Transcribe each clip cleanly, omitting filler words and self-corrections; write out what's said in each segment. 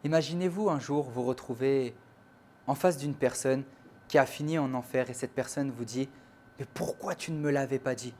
Imaginez-vous un jour vous retrouver en face d'une personne qui a fini en enfer et cette personne vous dit « Mais pourquoi tu ne me l'avais pas dit ?»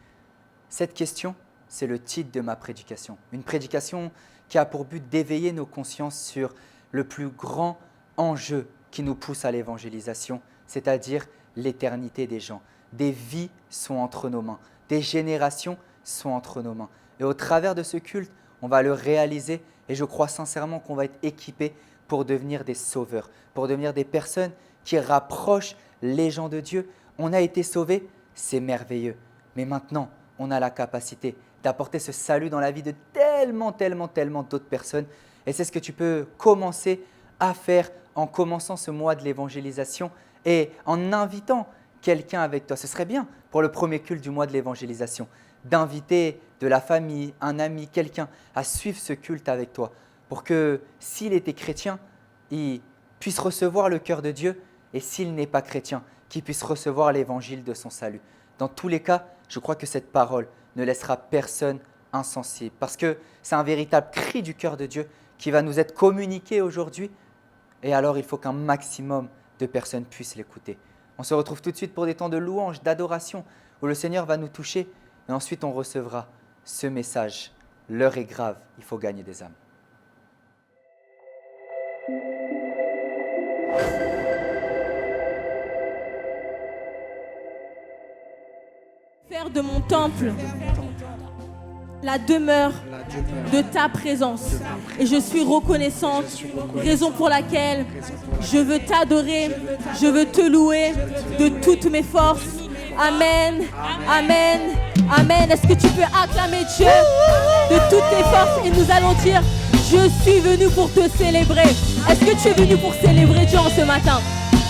Cette question, c'est le titre de ma prédication. Une prédication qui a pour but d'éveiller nos consciences sur le plus grand enjeu qui nous pousse à l'évangélisation, c'est-à-dire l'éternité des gens. Des vies sont entre nos mains, des générations sont entre nos mains. Et au travers de ce culte, on va le réaliser et je crois sincèrement qu'on va être équipés pour devenir des sauveurs, pour devenir des personnes qui rapprochent les gens de Dieu. On a été sauvés, c'est merveilleux. Mais maintenant, on a la capacité d'apporter ce salut dans la vie de tellement d'autres personnes. Et c'est ce que tu peux commencer à faire en commençant ce mois de l'évangélisation et en invitant quelqu'un avec toi. Ce serait bien pour le premier culte du mois de l'évangélisation d'inviter de la famille, un ami, quelqu'un à suivre ce culte avec toi pour que s'il était chrétien, il puisse recevoir le cœur de Dieu et s'il n'est pas chrétien, qu'il puisse recevoir l'évangile de son salut. Dans tous les cas, je crois que cette parole ne laissera personne insensible parce que c'est un véritable cri du cœur de Dieu qui va nous être communiqué aujourd'hui et alors il faut qu'un maximum de personnes puissent l'écouter. On se retrouve tout de suite pour des temps de louange, d'adoration où le Seigneur va nous toucher et ensuite on recevra ce message. L'heure est grave, il faut gagner des âmes. Faire de mon temple la demeure de ta présence. Et je suis reconnaissante, raison pour laquelle je veux t'adorer, je veux te louer de toutes mes forces. Amen, amen, amen. Est-ce que tu peux acclamer Dieu de toutes tes forces et nous allons dire, je suis venu pour te célébrer. Est-ce que tu es venu pour célébrer Dieu en ce matin?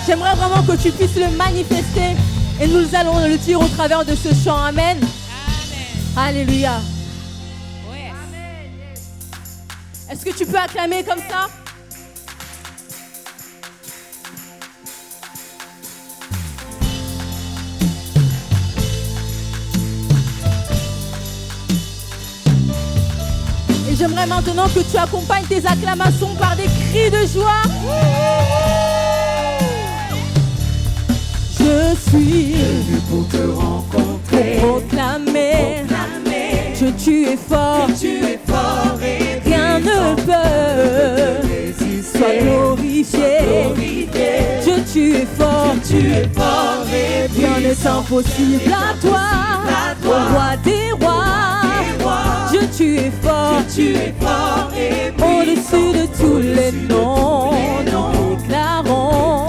J'aimerais vraiment que tu puisses le manifester et nous allons le dire au travers de ce chant. Amen. Alléluia. Est-ce que tu peux acclamer comme ça? Et j'aimerais maintenant que tu accompagnes tes acclamations par des cris de joie. Je suis venu pour te rencontrer, proclamer que tu es fort, et rien ne peut résister. sois glorifié. Dieu, tu es fort, et rien n'est impossible à toi, au roi des rois. Dieu, tu es fort, et au-dessus de tous les noms, nous déclarons.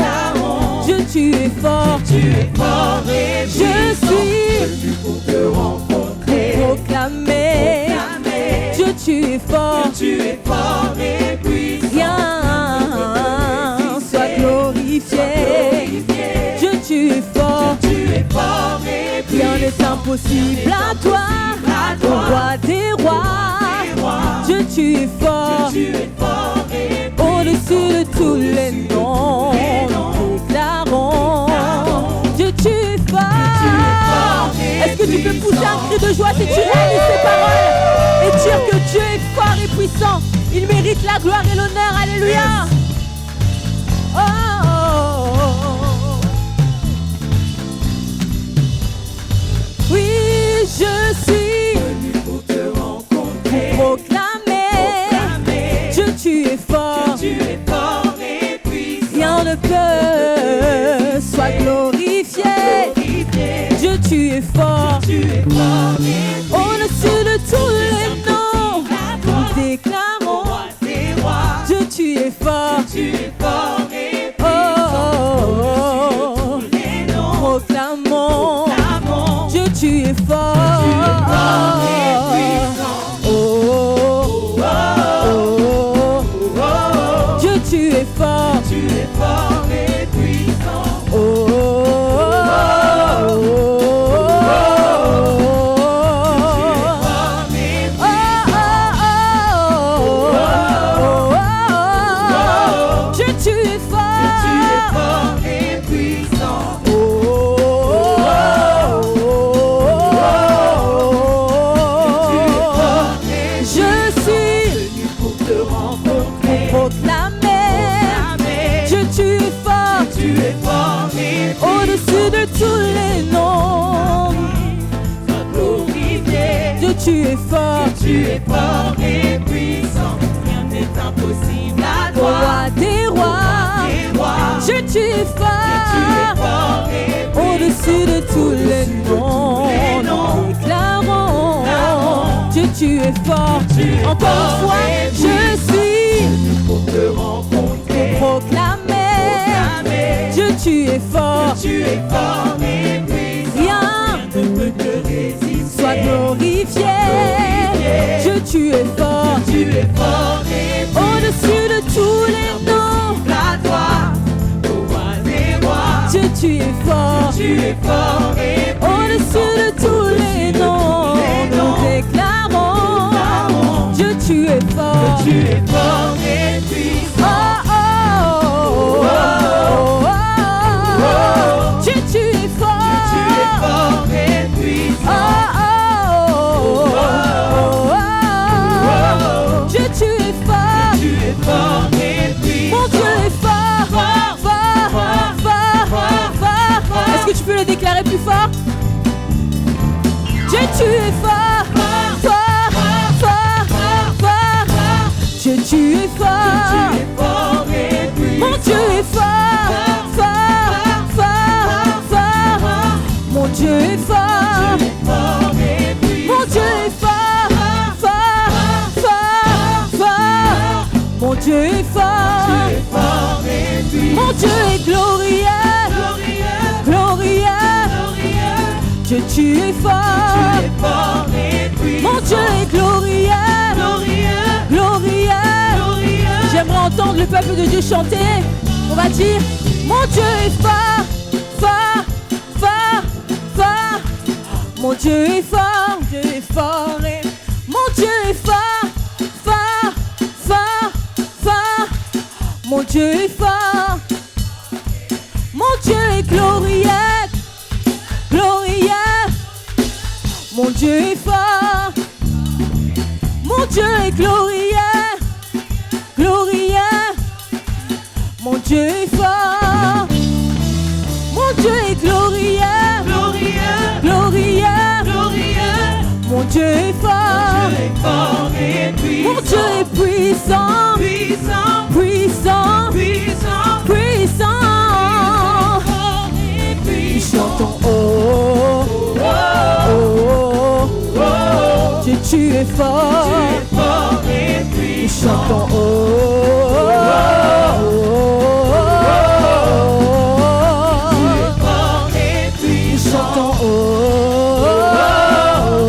Dieu, tu es fort, et je suis venu pour te rencontrer, proclamé. Dieu, tu es fort, et puissant. rien soit glorifié. Dieu, tu es fort, et rien n'est impossible à toi, au roi des rois. Dieu, tu es fort, et au-dessus de tous les noms, nous déclarons. Dieu, tu es fort. Est-ce que tu peux pousser un cri de joie si tu réalises ces paroles et dire que Dieu est fort et puissant? Il mérite la gloire et l'honneur. Alléluia. Oh, oh, oh. Oui, je suis venu pour te rencontrer, proclamé. Dieu, tu es fort, et puissant. rien ne peut, sois glorifié. Dieu, tu es fort, au-dessus de tous les noms, nous déclarons. Dieu, tu es fort, et oh, oh, oh. Proclamons. Dieu, tu es fort, oh, oh, oh, oh. Dieu, tu es fort, et puissant. oh, oh, oh. Dieu, tu es fort. Tu es fort et puissant, rien n'est impossible à Au toi. roi des rois, Des rois, Dieu, tu es fort. fort et Au-dessus de tous les noms, les noms. nous déclarons, Dieu, tu es fort. Encore une fois, je suis pour te rencontrer. proclamé. Dieu, tu es fort. Tu es fort et puissant, Rien ne peut te résister. soit glorifié. Dieu, tu es fort. Tu es fort et Au-dessus de tous les noms, à toi, au roi des rois. Dieu, tu es fort. Tu es fort et Au-dessus de tous les noms, nous déclarons, Dieu, tu es fort. tu es fort et puissant. Oh, oh, oh, oh, oh. Dieu, tu es fort. Tu es fort et Oh, puissant. oh, oh, oh. Dieu, tu es fort. Tu es fort et puissant. Mon Dieu est fort, fort, fort, fort, fort, fort, fort. Est-ce que tu peux le déclarer plus fort? Dieu, tu es fort, fort, fort, fort, fort. Dieu, tu es fort. Tu es fort et puissant. Mon Dieu est fort, fort, fort, fort. Mon Dieu est fort. Tu es fort et puissant. Mon Dieu est fort, fort, fort, fort. Mon Dieu est fort. Tu es fort et puissant. Mon Dieu est glorieux, Glorieux, glorieux. glorieux. Dieu, tu es Tu fort. es fort et puissant. Mon Dieu est glorieux, Glorieux, glorieux. glorieux. J'aimerais entendre le peuple de Dieu chanter. On va dire, mon Dieu est fort, fort, fort, fort. Mon Dieu est fort, Dieu est fort. Et mon Dieu est fort, fort, fort, fort. Mon Dieu est fort. Mon Dieu est glorieux, glorieux. Mon Dieu est fort. Mon Dieu est glorieux, glorieux. Mon Dieu est fort. Mon Dieu est glorieux, Glorieux, glorieux. glorieux. Mon Dieu est fort. Tu es fort et puissant. Mon Dieu est puissant, Puissant, puissant, puissant. puissant. Fort et Nous puissant. chantons oh, oh, oh, oh. Dieu, tu es fort. Tu es fort et Nous puissant. chantons oh, oh, oh, oh. Fort et Nous puissant. chantons oh, oh, oh.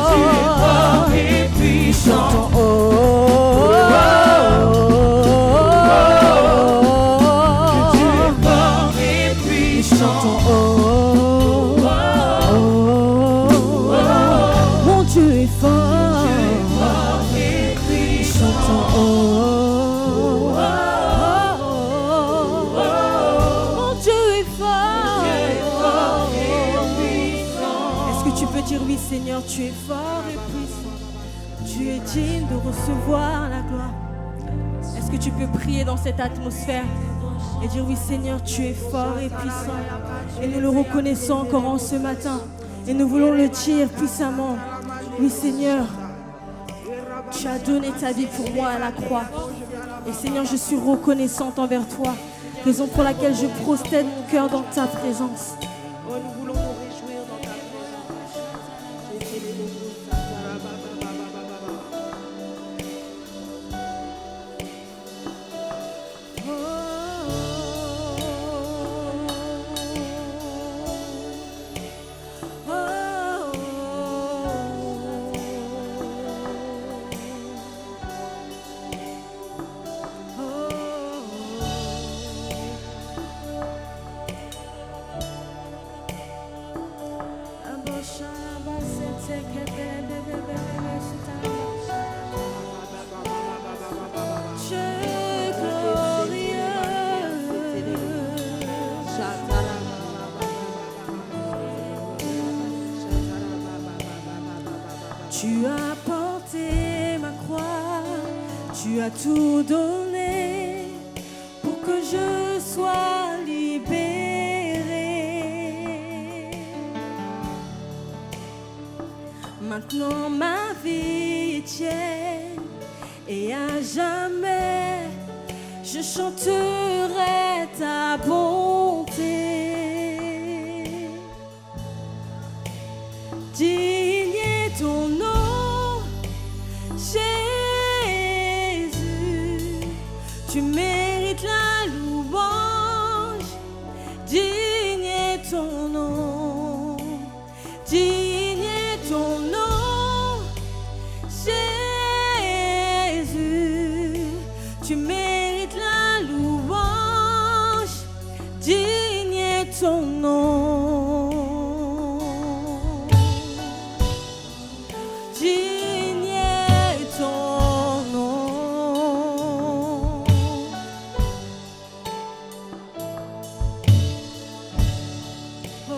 Tu es fort et Nous puissant. chantons oh, oh, oh. Tu es fort et Nous puissant. chantons oh, oh, oh. Mon Dieu est fort. Fort et Nous puissant. chantons oh, oh, oh. Mon Dieu est fort. Fort et puissant. Est-ce que tu peux dire oui Seigneur, tu es fort et puissant. Tu es digne de recevoir la gloire. Est-ce que tu peux prier dans cette atmosphère et dire oui Seigneur, tu es fort et puissant. Et nous le reconnaissons encore en ce matin. Et nous voulons le dire puissamment. Oui Seigneur, tu as donné ta vie pour moi à la croix. Et Seigneur, je suis reconnaissante envers toi. Raison pour laquelle je prosterne mon cœur dans ta présence. Oh, nous voulons nous réjouir dans ta Tu as porté ma croix, tu as tout donné pour que je sois libéré. Maintenant ma vie est tienne et à jamais je chanterai ta bonté. Digne est ton nom, Jésus, tu mérites la louange. Digne est ton nom, digne est ton nom, Jésus, tu mérites la louange. Digne est ton nom. Digne est ton nom. Oh,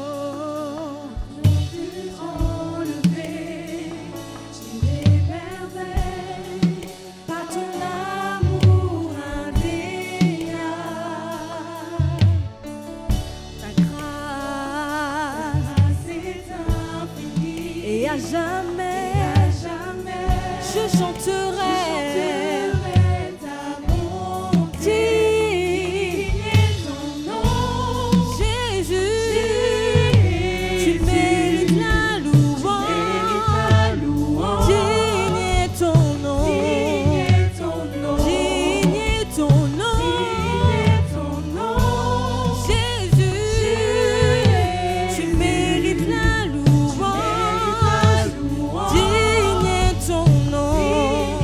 tu enlevé, tu m'émerveilles par ton amour indéniable. Ta grâce est infinie et à jamais, je chanterai ta bonté. Digne est ton nom, Jésus, tu mérites la louange. Digne est ton nom, digne est ton nom, Jésus, tu mérites la louange. Digne est ton nom.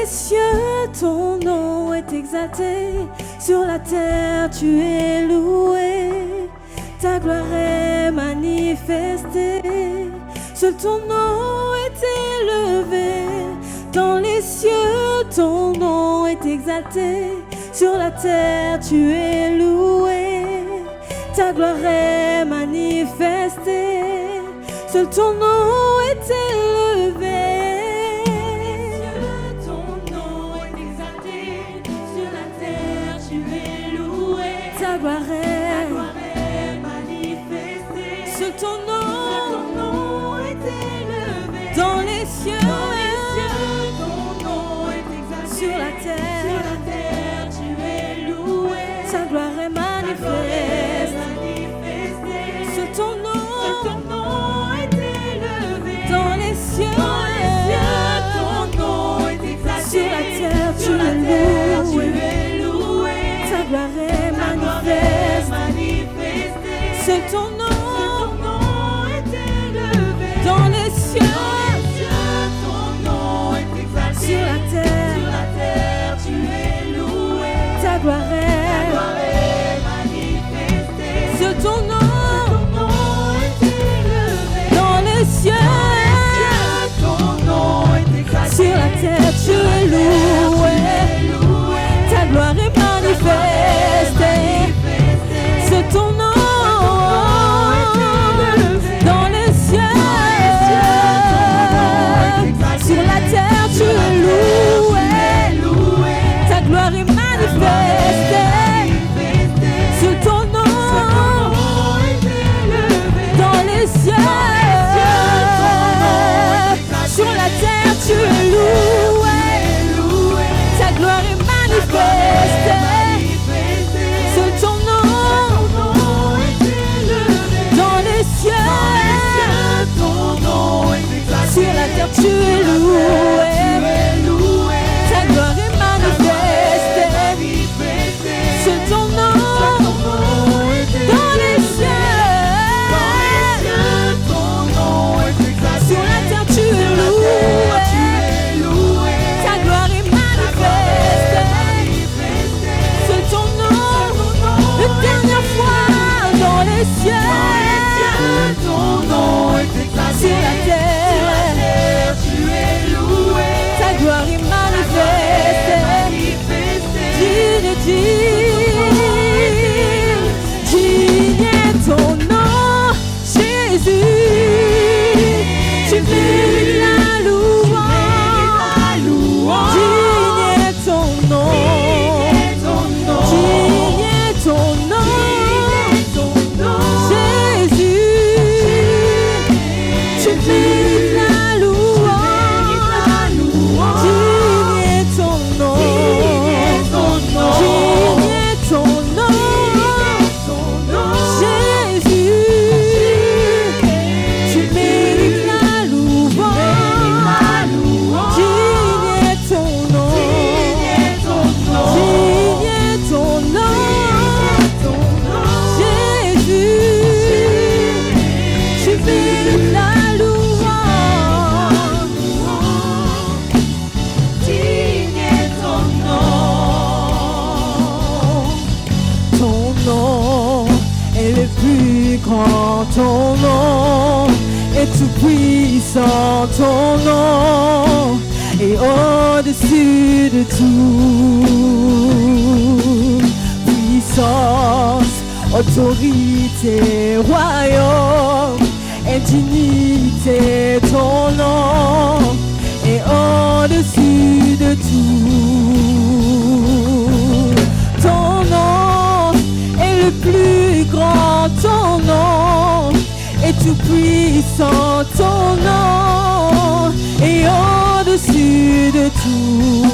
les cieux, ton nom est exalté. Sur la terre, tu es loué. Ta gloire est manifestée. Seul ton nom est élevé. Dans les cieux, ton nom est exalté. Sur la terre, tu es loué. Ta gloire est manifestée. Seul ton nom est élevé. Ton nom est exalté. Sur la terre, tu es loué. Ta gloire est manifestée. Seul ton nom est élevé. dans les cieux, ton nom est exalté. sur la terre, tu es loué. ta gloire est manifeste. Seul ton nom est élevé. dans les cieux, ton nom est exalté. sur la terre, tu es loué. Ta gloire est manifeste. Seul ton nom est élevé. dans les cieux, ton nom est exalté. sur la terre, tu es loué. ta gloire est manifestée. Seul ton nom est élevé. dans les cieux, Ton nom est exalté. sur la terre, tu es loué. Ta gloire est manifestée. C'est ton nom dans les cieux. Sur la terre, tu es loué. Ta gloire est manifestée. C'est ton nom dans les cieux. Sur la terre, tu es loué. Ta gloire est manifestée. C'est ton nom dans les cieux. Sur la terre, tu es loué. Ta gloire est manifestée. C'est ton nom dans les cieux. Sur la terre, tu es loué. Ta gloire est manifestée. C'est ton nom. Une dernière fois dans les cieux. Sur la terre, ta gloire est manifestée. Digne, digne est ton nom, Jésus. Tu mérites la louange. Digne est ton nom. Digne est ton nom, Jésus. Tu mérites la louange. Digne est ton nom. Digne est ton nom, Jésus. Tu mérites la louange. Digne est ton nom. Digne est ton nom, Jésus. Tu mérites la louange. Ton nom est le plus grand, ton nom est tout puissant, ton nom est au-dessus de tout. Puissance, autorité, royaume et dignité, ton nom est au-dessus de tout. Ton nom est le plus grand, ton nom est tout puissant, ton nom est au-dessus de tout.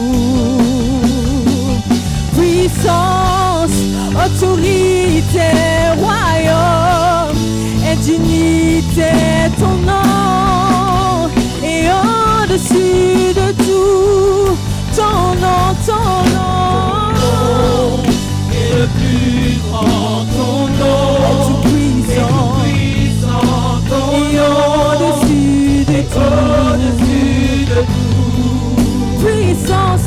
Puissance, autorité, royaume et dignité, ton nom est au-dessus de tout. Ton nom, ton nom Et le plus grand, ton nom est tout puissant ton et au-dessus de tout. au-dessus de tout. Puissance,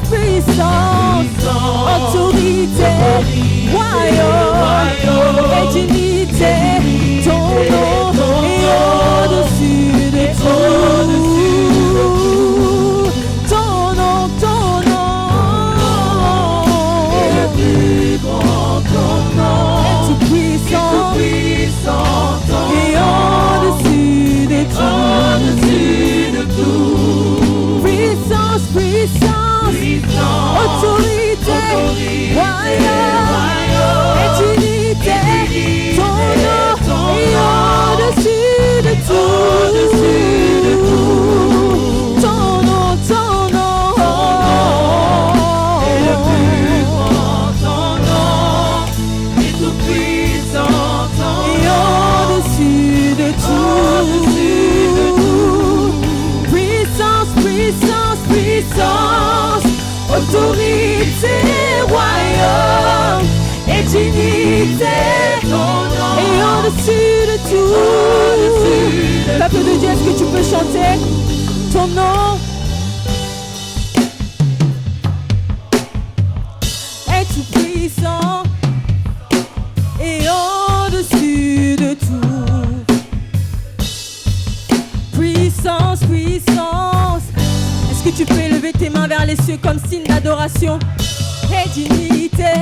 dignité et au-dessus de tout. Peuple de Dieu, est-ce que tu peux chanter ton nom? Es-tu puissant et au-dessus de tout? Puissance, puissance. Est-ce que tu peux élever tes mains vers les cieux comme signe d'adoration? Et dignité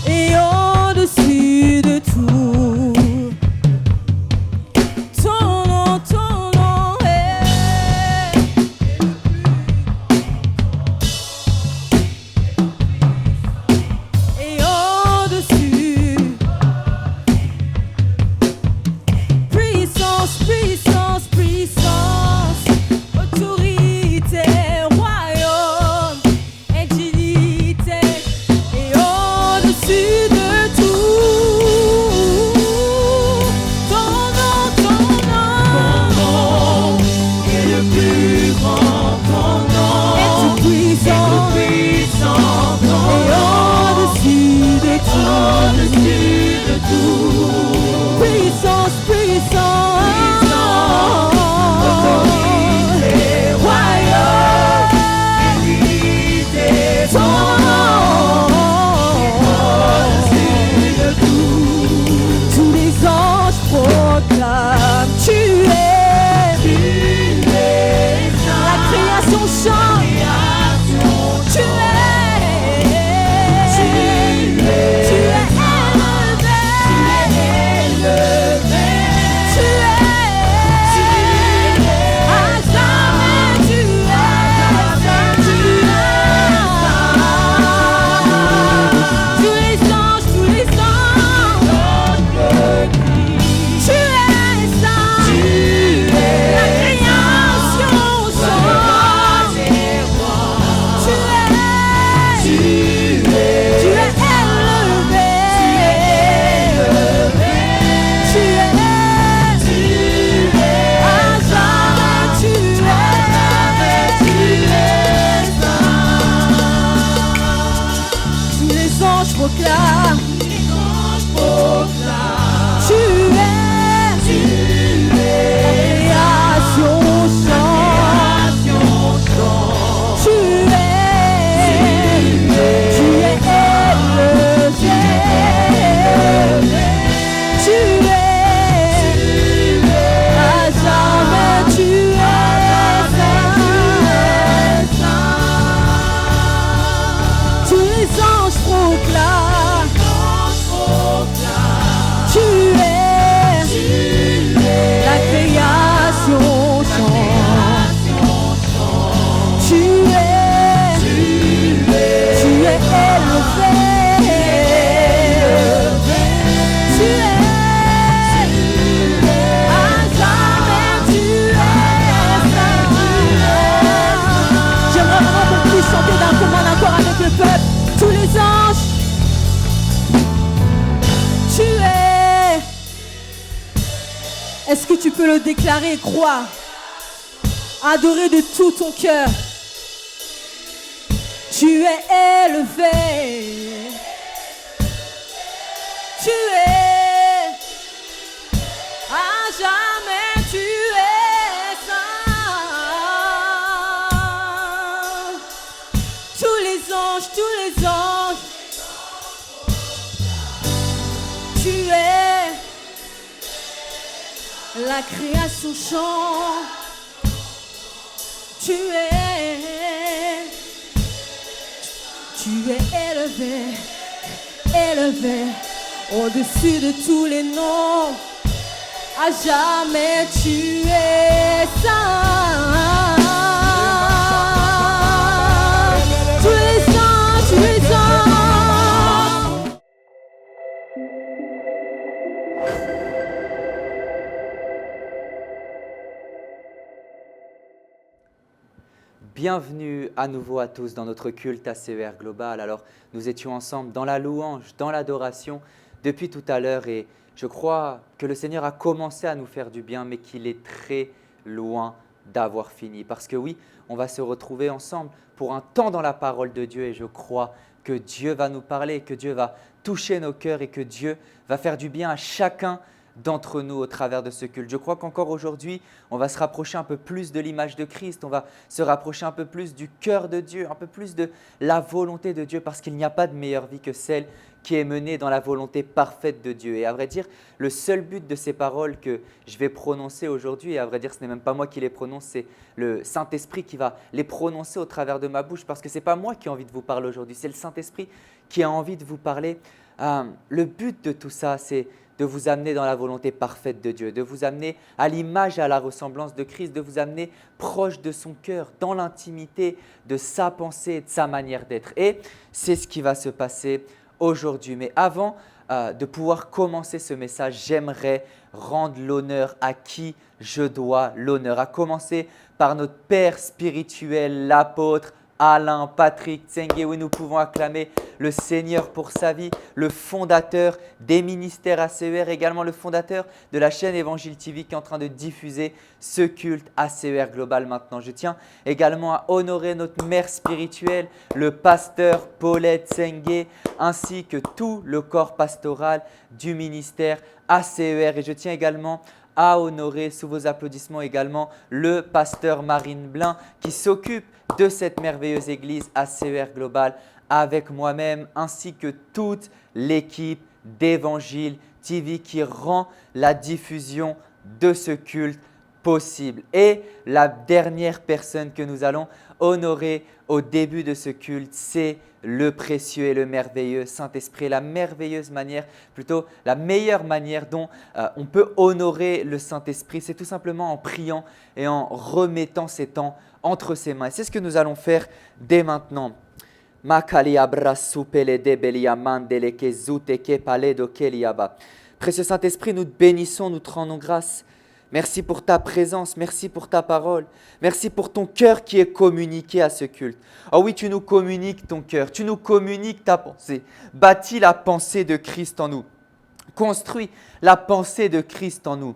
et au-dessus de tout. Ton nom est et au-dessus. Puissance, puissance, puissance. Autorité, royaume et dignité et au-dessus de tout. Ton nom est le plus grand. Ton nom est puissant et au-dessus de tout. Puissance, puissance. Autorité, royaume et dignité. Ton tous les anges proclament, tu es la création chante, tu es proclame, tu es la création chante, tu es élevé, tu es à jamais, tu es saint. Tous les anges proclament, tu es la création chante, tu es élevé, tu es à jamais, tu es saint. J'aimerais vraiment qu'on puisse chanter d'un commun accord avec le peuple. Tous les anges, tu es. Est-ce que tu peux le déclarer et croire? Adorer de tout ton cœur. Tu es élevé. Tu es à jamais, tu es saint. Tous les anges, tu es la création chante, tu es élevé au-dessus de tous les noms. À jamais tu es saint. Tous les anges, Bienvenue à nouveau à tous dans notre culte ACER Global. Alors, nous étions ensemble dans la louange, dans l'adoration depuis tout à l'heure et je crois que le Seigneur a commencé à nous faire du bien, mais qu'il est très loin d'avoir fini. Parce que oui, on va se retrouver ensemble pour un temps dans la parole de Dieu et je crois que Dieu va nous parler, que Dieu va toucher nos cœurs et que Dieu va faire du bien à chacun d'entre nous au travers de ce culte. Je crois qu'encore aujourd'hui, on va se rapprocher un peu plus de l'image de Christ, on va se rapprocher un peu plus du cœur de Dieu, un peu plus de la volonté de Dieu parce qu'il n'y a pas de meilleure vie que celle qui est menée dans la volonté parfaite de Dieu. Et à vrai dire, le seul but de ces paroles que je vais prononcer aujourd'hui, et à vrai dire, ce n'est même pas moi qui les prononce, c'est le Saint-Esprit qui va les prononcer au travers de ma bouche parce que ce n'est pas moi qui ai envie de vous parler aujourd'hui, c'est le Saint-Esprit qui a envie de vous parler. Le but de tout ça, c'est de vous amener dans la volonté parfaite de Dieu, de vous amener à l'image et à la ressemblance de Christ, de vous amener proche de son cœur, dans l'intimité de sa pensée et de sa manière d'être. Et c'est ce qui va se passer aujourd'hui. Mais avant de pouvoir commencer ce message, j'aimerais rendre l'honneur à qui je dois l'honneur, à commencer par notre Père spirituel, l'apôtre Alain Patrick Tsengue. Oui, nous pouvons acclamer le Seigneur pour sa vie, le fondateur des ministères ACER, également le fondateur de la chaîne Évangile TV qui est en train de diffuser ce culte ACER Global maintenant. Je tiens également à honorer notre mère spirituelle, le pasteur Paulette Tsengue, ainsi que tout le corps pastoral du ministère ACER. Et je tiens également à honorer sous vos applaudissements également le pasteur Marine Blin qui s'occupe de cette merveilleuse église ACER Global avec moi-même ainsi que toute l'équipe d'Évangile TV qui rend la diffusion de ce culte possible. Et la dernière personne que nous allons honorer au début de ce culte, c'est le précieux et le merveilleux Saint-Esprit. La merveilleuse manière, plutôt la meilleure manière dont on peut honorer le Saint-Esprit, c'est tout simplement en priant et en remettant ces temps entre ses mains. Et c'est ce que nous allons faire dès maintenant. Précieux Saint-Esprit, nous te bénissons, nous te rendons grâce. Merci pour ta présence, merci pour ta parole, merci pour ton cœur qui est communiqué à ce culte. Oh oui, tu nous communiques ton cœur, tu nous communiques ta pensée. Bâtis la pensée de Christ en nous. Construis la pensée de Christ en nous.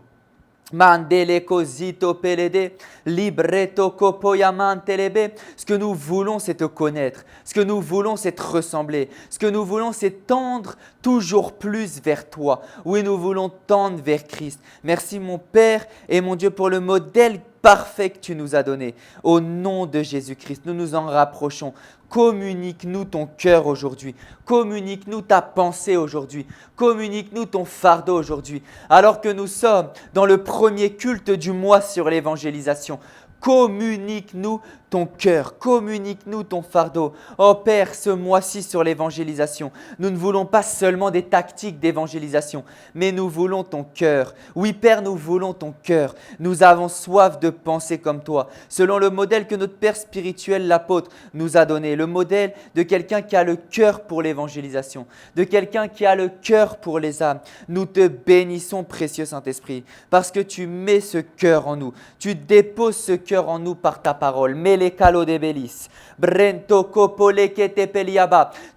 Mandele cosito pelede, libretto copoyamantelebe. Ce que nous voulons, c'est te connaître. Ce que nous voulons, c'est te ressembler. Ce que nous voulons, c'est tendre toujours plus vers toi. Oui, nous voulons tendre vers Christ. Merci mon Père et mon Dieu pour le modèle parfait que tu nous as donné. Au nom de Jésus-Christ, nous nous en rapprochons. Communique-nous ton cœur aujourd'hui. Communique-nous ta pensée aujourd'hui. Communique-nous ton fardeau aujourd'hui. Alors que nous sommes dans le premier culte du mois sur l'évangélisation, communique-nous ton cœur, communique-nous ton fardeau. Oh Père, ce mois-ci sur l'évangélisation, nous ne voulons pas seulement des tactiques d'évangélisation, mais nous voulons ton cœur. Oui Père, nous voulons ton cœur. Nous avons soif de penser comme toi, selon le modèle que notre Père spirituel, l'apôtre, nous a donné. Le modèle de quelqu'un qui a le cœur pour l'évangélisation, de quelqu'un qui a le cœur pour les âmes. Nous te bénissons, précieux Saint-Esprit, parce que tu mets ce cœur en nous. Tu déposes ce cœur en nous par ta parole.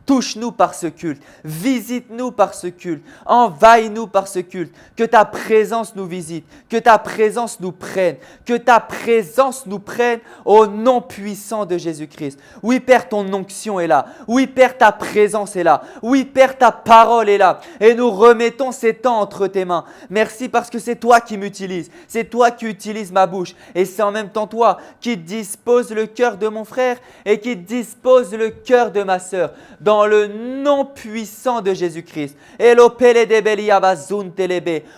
Touche-nous par ce culte, visite-nous par ce culte, envahis-nous par ce culte, que ta présence nous visite, que ta présence nous prenne, que ta présence nous prenne au nom puissant de Jésus-Christ. Oui Père, ton onction est là, oui Père, ta présence est là, oui Père, ta parole est là et nous remettons ces temps entre tes mains. Merci parce que c'est toi qui m'utilises, c'est toi qui utilises ma bouche et c'est en même temps toi qui dispose le cœur de mon frère et qui dispose le cœur de ma sœur. Dans le nom puissant de Jésus-Christ.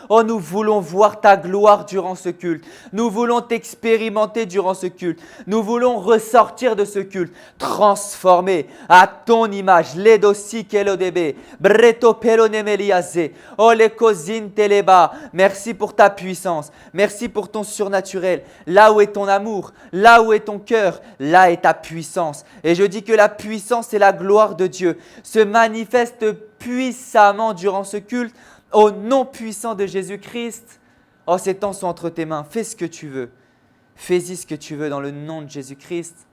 Oh, nous voulons voir ta gloire durant ce culte. Nous voulons t'expérimenter durant ce culte. Nous voulons ressortir de ce culte, transformé à ton image. Merci pour ta puissance. Merci pour ton surnaturel. Là où est ton amour, là où est ton cœur, là est ta puissance. Et je dis que la puissance et la gloire de Dieu se manifestent puissamment durant ce culte au nom puissant de Jésus-Christ. Oh, ces temps sont entre tes mains. Fais ce que tu veux. Fais-y ce que tu veux dans le nom de Jésus-Christ.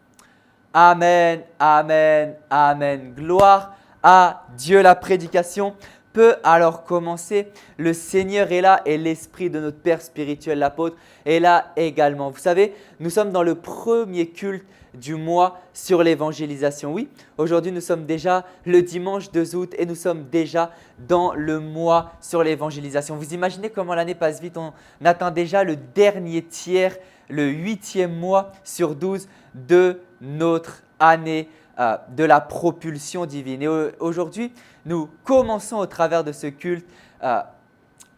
Amen, amen, amen. Gloire à Dieu. La prédication peut alors commencer. Le Seigneur est là et l'esprit de notre Père spirituel, l'apôtre, est là également. Vous savez, nous sommes dans le premier culte du mois sur l'évangélisation. Oui, aujourd'hui nous sommes déjà le dimanche 2 août et nous sommes déjà dans le mois sur l'évangélisation. Vous imaginez comment l'année passe vite, on atteint déjà le dernier tiers, le 8e mois sur 12 de notre année de la propulsion divine. Et aujourd'hui, nous commençons au travers de ce culte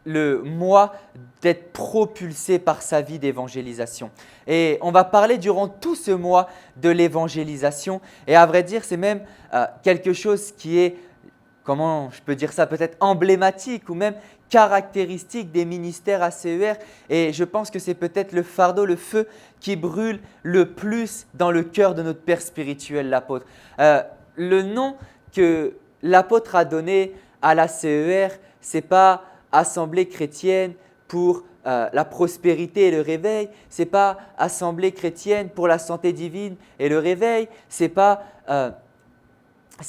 le mois d'être propulsé par sa vie d'évangélisation. Et on va parler durant tout ce mois de l'évangélisation. Et à vrai dire, c'est même quelque chose qui est, comment je peux dire ça, peut-être emblématique ou même caractéristique des ministères ACER. Et je pense que c'est peut-être le fardeau, le feu qui brûle le plus dans le cœur de notre Père spirituel, l'apôtre. Le nom que l'apôtre a donné à l'ACER, ce n'est pas Assemblée chrétienne pour la prospérité et le réveil, ce n'est pas Assemblée chrétienne pour la santé divine et le réveil, c'est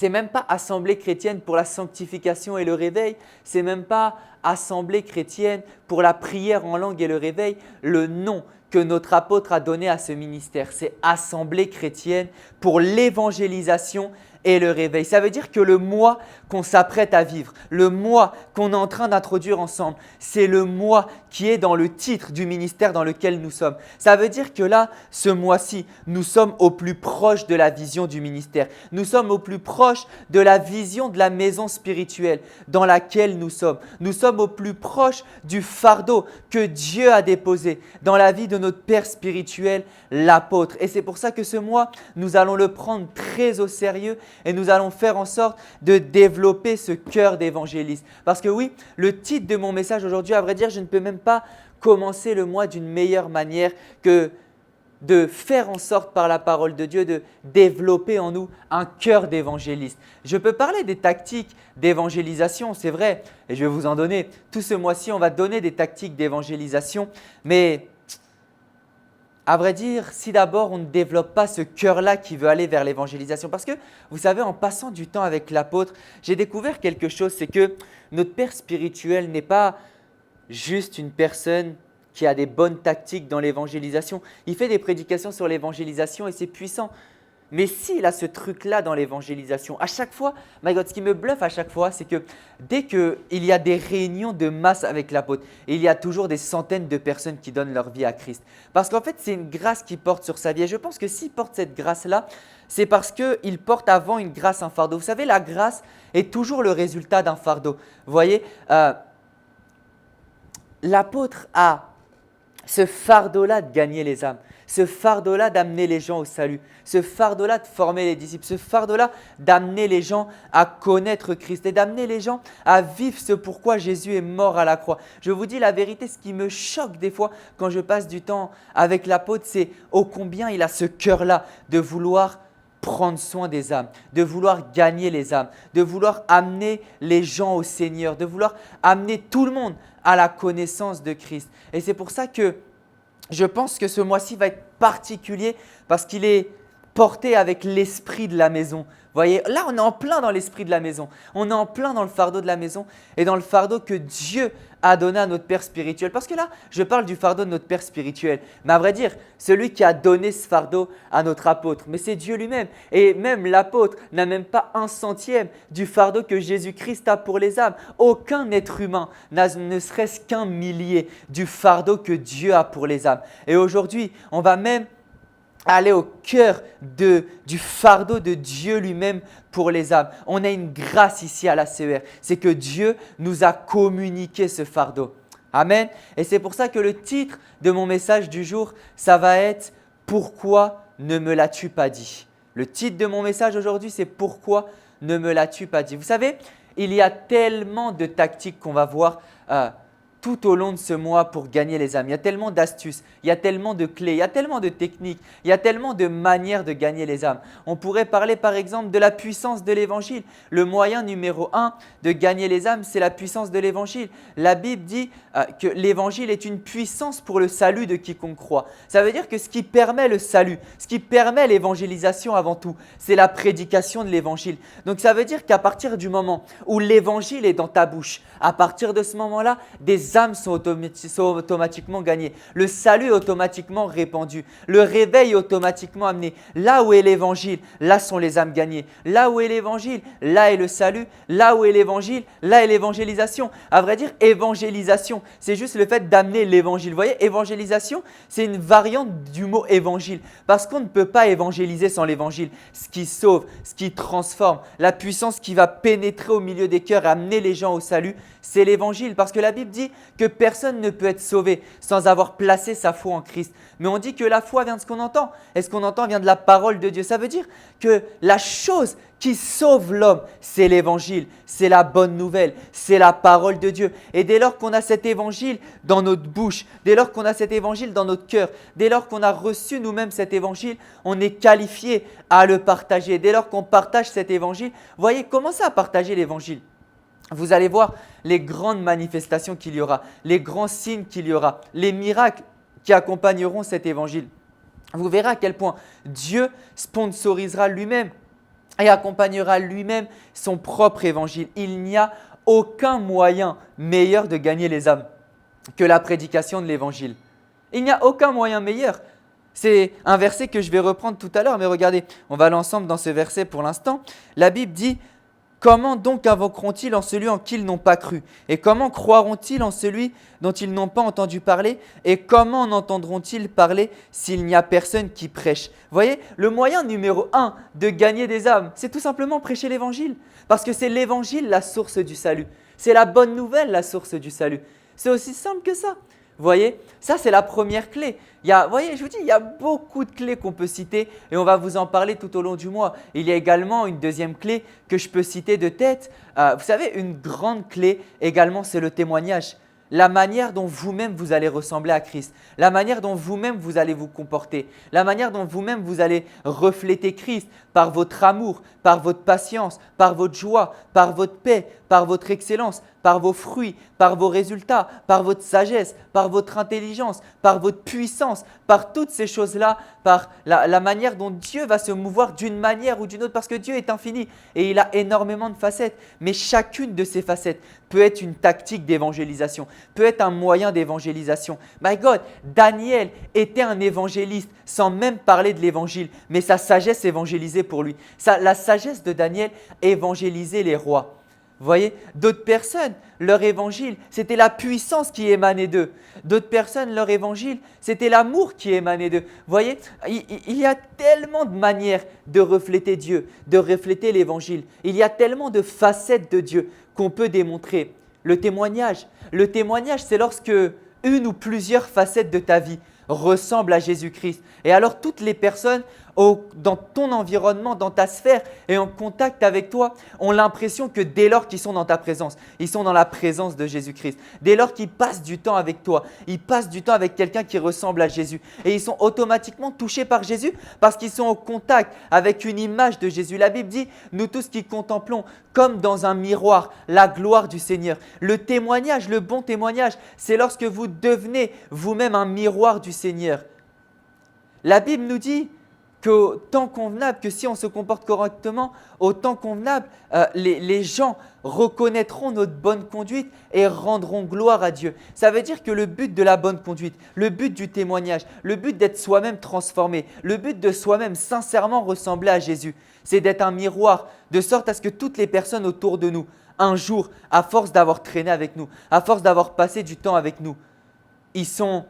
même pas Assemblée chrétienne pour la sanctification et le réveil, c'est même pas Assemblée chrétienne pour la prière en langue et le réveil. Le nom que notre apôtre a donné à ce ministère, c'est Assemblée chrétienne pour l'évangélisation et le réveil. Ça veut dire que le mois qu'on s'apprête à vivre, le mois qu'on est en train d'introduire ensemble, c'est le mois qui est dans le titre du ministère dans lequel nous sommes. Ça veut dire que là, ce mois-ci, nous sommes au plus proche de la vision du ministère. Nous sommes au plus proche de la vision de la maison spirituelle dans laquelle nous sommes. Nous sommes au plus proche du fardeau que Dieu a déposé dans la vie de notre Père spirituel, l'apôtre. Et c'est pour ça que ce mois, nous allons le prendre très au sérieux et nous allons faire en sorte de développer ce cœur d'évangéliste. Parce que oui, le titre de mon message aujourd'hui, à vrai dire, je ne peux même pas commencer le mois d'une meilleure manière que de faire en sorte par la parole de Dieu de développer en nous un cœur d'évangéliste. Je peux parler des tactiques d'évangélisation, c'est vrai, et je vais vous en donner. Tout ce mois-ci, on va donner des tactiques d'évangélisation, mais à vrai dire, si d'abord on ne développe pas ce cœur-là qui veut aller vers l'évangélisation, parce que vous savez, en passant du temps avec l'apôtre, j'ai découvert quelque chose, c'est que notre Père spirituel n'est pas juste une personne qui a des bonnes tactiques dans l'évangélisation. Il fait des prédications sur l'évangélisation et c'est puissant. Mais s'il a ce truc-là dans l'évangélisation, à chaque fois, my God, ce qui me bluffe à chaque fois, c'est que dès qu'il y a des réunions de masse avec l'apôtre, il y a toujours des centaines de personnes qui donnent leur vie à Christ. Parce qu'en fait, c'est une grâce qu'il porte sur sa vie. Et je pense que s'il porte cette grâce-là, c'est parce qu'il porte avant une grâce un fardeau. Vous savez, la grâce est toujours le résultat d'un fardeau. Vous voyez, l'apôtre a ce fardeau-là de gagner les âmes, ce fardeau-là d'amener les gens au salut, ce fardeau-là de former les disciples, ce fardeau-là d'amener les gens à connaître Christ et d'amener les gens à vivre ce pourquoi Jésus est mort à la croix. Je vous dis la vérité, ce qui me choque des fois quand je passe du temps avec l'apôtre, c'est ô combien il a ce cœur-là de vouloir prendre soin des âmes, de vouloir gagner les âmes, de vouloir amener les gens au Seigneur, de vouloir amener tout le monde à la connaissance de Christ. Et c'est pour ça que je pense que ce mois-ci va être particulier parce qu'il est porté avec l'esprit de la maison. Vous voyez, là on est en plein dans l'esprit de la maison. On est en plein dans le fardeau de la maison et dans le fardeau que Dieu a donné à notre Père spirituel. Parce que là, je parle du fardeau de notre Père spirituel. Mais à vrai dire, celui qui a donné ce fardeau à notre apôtre, mais c'est Dieu lui-même. Et même l'apôtre n'a même pas 1/100 du fardeau que Jésus-Christ a pour les âmes. Aucun être humain n'a ne serait-ce qu'un millier du fardeau que Dieu a pour les âmes. Et aujourd'hui, on va même aller au cœur du fardeau de Dieu lui-même pour les âmes. On a une grâce ici à l'ACER, c'est que Dieu nous a communiqué ce fardeau. Amen. Et c'est pour ça que le titre de mon message du jour, ça va être « Pourquoi ne me l'as-tu pas dit ?» Le titre de mon message aujourd'hui, c'est « Pourquoi ne me l'as-tu pas dit ?» Vous savez, il y a tellement de tactiques qu'on va voir tout au long de ce mois pour gagner les âmes. Il y a tellement d'astuces, il y a tellement de clés, il y a tellement de techniques, il y a tellement de manières de gagner les âmes. On pourrait parler par exemple de la puissance de l'évangile. Le moyen numéro 1 de gagner les âmes, c'est la puissance de l'évangile. La Bible dit que l'évangile est une puissance pour le salut de quiconque croit. Ça veut dire que ce qui permet le salut, ce qui permet l'évangélisation avant tout, c'est la prédication de l'évangile. Donc ça veut dire qu'à partir du moment où l'évangile est dans ta bouche, à partir de ce moment-là, des âmes sont automatiquement gagnées. Le salut est automatiquement répandu. Le réveil est automatiquement amené. Là où est l'évangile, là sont les âmes gagnées. Là où est l'évangile, là est le salut. Là où est l'évangile, là est l'évangélisation. À vrai dire, évangélisation, c'est juste le fait d'amener l'évangile. Vous voyez, évangélisation, c'est une variante du mot évangile. Parce qu'on ne peut pas évangéliser sans l'évangile. Ce qui sauve, ce qui transforme, la puissance qui va pénétrer au milieu des cœurs et amener les gens au salut, c'est l'évangile. Parce que la Bible dit que personne ne peut être sauvé sans avoir placé sa foi en Christ. Mais on dit que la foi vient de ce qu'on entend. Et ce qu'on entend vient de la parole de Dieu. Ça veut dire que la chose qui sauve l'homme, c'est l'évangile, c'est la bonne nouvelle, c'est la parole de Dieu. Et dès lors qu'on a cet évangile dans notre bouche, dès lors qu'on a cet évangile dans notre cœur, dès lors qu'on a reçu nous-mêmes cet évangile, on est qualifié à le partager. Dès lors qu'on partage cet évangile, voyez, commencez à partager l'évangile. Vous allez voir les grandes manifestations qu'il y aura, les grands signes qu'il y aura, les miracles qui accompagneront cet évangile. Vous verrez à quel point Dieu sponsorisera lui-même et accompagnera lui-même son propre évangile. Il n'y a aucun moyen meilleur de gagner les âmes que la prédication de l'évangile. Il n'y a aucun moyen meilleur. C'est un verset que je vais reprendre tout à l'heure, mais regardez, on va aller ensemble dans ce verset pour l'instant. La Bible dit « Comment donc invoqueront-ils en celui en qui ils n'ont pas cru? Et comment croiront-ils en celui dont ils n'ont pas entendu parler? Et comment en entendront-ils parler s'il n'y a personne qui prêche ?» Vous voyez, le moyen numéro 1 de gagner des âmes, c'est tout simplement prêcher l'évangile. Parce que c'est l'évangile la source du salut. C'est la bonne nouvelle la source du salut. C'est aussi simple que ça. Vous voyez, ça c'est la première clé. Vous voyez, je vous dis, il y a beaucoup de clés qu'on peut citer et on va vous en parler tout au long du mois. Il y a également une deuxième clé que je peux citer de tête. Vous savez, une grande clé également, c'est le témoignage. La manière dont vous-même vous allez ressembler à Christ, la manière dont vous-même vous allez vous comporter, la manière dont vous-même vous allez refléter Christ par votre amour, par votre patience, par votre joie, par votre paix, par votre excellence, par vos fruits, par vos résultats, par votre sagesse, par votre intelligence, par votre puissance, par toutes ces choses-là, par la manière dont Dieu va se mouvoir d'une manière ou d'une autre, parce que Dieu est infini et il a énormément de facettes. Mais chacune de ces facettes peut être une tactique d'évangélisation, peut être un moyen d'évangélisation. My God, Daniel était un évangéliste sans même parler de l'évangile, mais sa sagesse évangélisait pour lui. La sagesse de Daniel évangélisait les rois. Vous voyez, d'autres personnes, leur évangile, c'était la puissance qui émanait d'eux. D'autres personnes, leur évangile, c'était l'amour qui émanait d'eux. Vous voyez, il y a tellement de manières de refléter Dieu, de refléter l'évangile. Il y a tellement de facettes de Dieu qu'on peut démontrer. Le témoignage, c'est lorsque une ou plusieurs facettes de ta vie ressemblent à Jésus-Christ. Et alors toutes les personnes dans ton environnement, dans ta sphère et en contact avec toi ont l'impression que dès lors qu'ils sont dans ta présence, ils sont dans la présence de Jésus-Christ. Dès lors qu'ils passent du temps avec toi, ils passent du temps avec quelqu'un qui ressemble à Jésus. Et ils sont automatiquement touchés par Jésus parce qu'ils sont en contact avec une image de Jésus. La Bible dit, nous tous qui contemplons comme dans un miroir la gloire du Seigneur. Le témoignage, le bon témoignage, c'est lorsque vous devenez vous-même un miroir du Seigneur. La Bible nous dit qu'au temps convenable, que si on se comporte correctement, au temps convenable, les gens reconnaîtront notre bonne conduite et rendront gloire à Dieu. Ça veut dire que le but de la bonne conduite, le but du témoignage, le but d'être soi-même transformé, le but de soi-même sincèrement ressembler à Jésus, c'est d'être un miroir de sorte à ce que toutes les personnes autour de nous, un jour, à force d'avoir traîné avec nous, à force d'avoir passé du temps avec nous, ils sont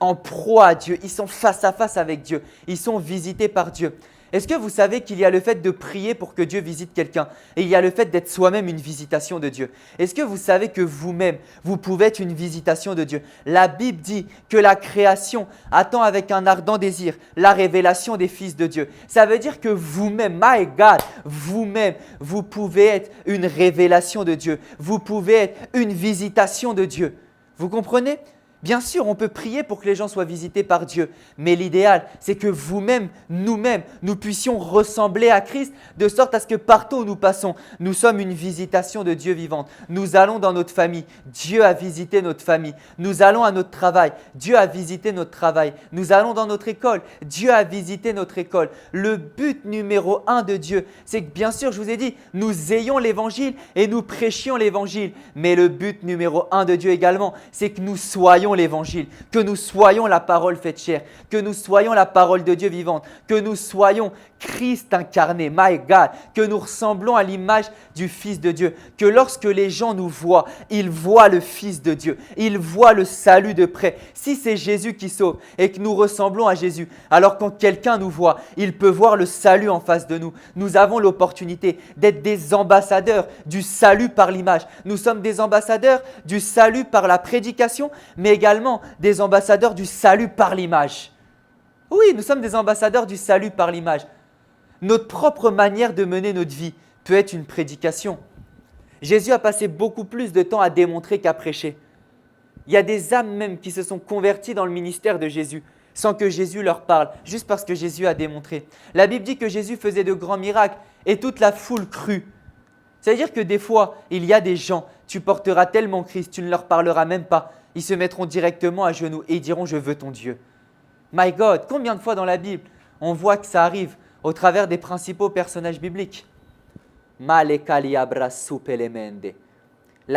en proie à Dieu, ils sont face à face avec Dieu, ils sont visités par Dieu. Est-ce que vous savez qu'il y a le fait de prier pour que Dieu visite quelqu'un et il y a le fait d'être soi-même une visitation de Dieu? Est-ce que vous savez que vous-même, vous pouvez être une visitation de Dieu? La Bible dit que la création attend avec un ardent désir la révélation des fils de Dieu. Ça veut dire que vous-même, my God, vous-même, vous pouvez être une révélation de Dieu. Vous pouvez être une visitation de Dieu. Vous comprenez? Bien sûr, on peut prier pour que les gens soient visités par Dieu, mais l'idéal, c'est que vous-même, nous-mêmes, nous puissions ressembler à Christ de sorte à ce que partout où nous passons, nous sommes une visitation de Dieu vivante. Nous allons dans notre famille, Dieu a visité notre famille. Nous allons à notre travail, Dieu a visité notre travail. Nous allons dans notre école, Dieu a visité notre école. Le but numéro 1 de Dieu, c'est que bien sûr, je vous ai dit, nous ayons l'évangile et nous prêchions l'évangile. Mais le but numéro 1 de Dieu également, c'est que nous soyons l'évangile, que nous soyons la parole faite chair, que nous soyons la parole de Dieu vivante, que nous soyons Christ incarné, my God, que nous ressemblons à l'image du Fils de Dieu, que lorsque les gens nous voient, ils voient le Fils de Dieu, ils voient le salut de près. Si c'est Jésus qui sauve et que nous ressemblons à Jésus, alors quand quelqu'un nous voit, il peut voir le salut en face de nous. Nous avons l'opportunité d'être des ambassadeurs du salut par l'image. Nous sommes des ambassadeurs du salut par la prédication, mais également des ambassadeurs du salut par l'image. Oui, nous sommes des ambassadeurs du salut par l'image. Notre propre manière de mener notre vie peut être une prédication. Jésus a passé beaucoup plus de temps à démontrer qu'à prêcher. Il y a des âmes même qui se sont converties dans le ministère de Jésus sans que Jésus leur parle, juste parce que Jésus a démontré. La Bible dit que Jésus faisait de grands miracles et toute la foule crut. C'est-à-dire que des fois, il y a des gens, tu porteras tellement Christ, tu ne leur parleras même pas. Ils se mettront directement à genoux et ils diront « Je veux ton Dieu ». My God, combien de fois dans la Bible, on voit que ça arrive au travers des principaux personnages bibliques. La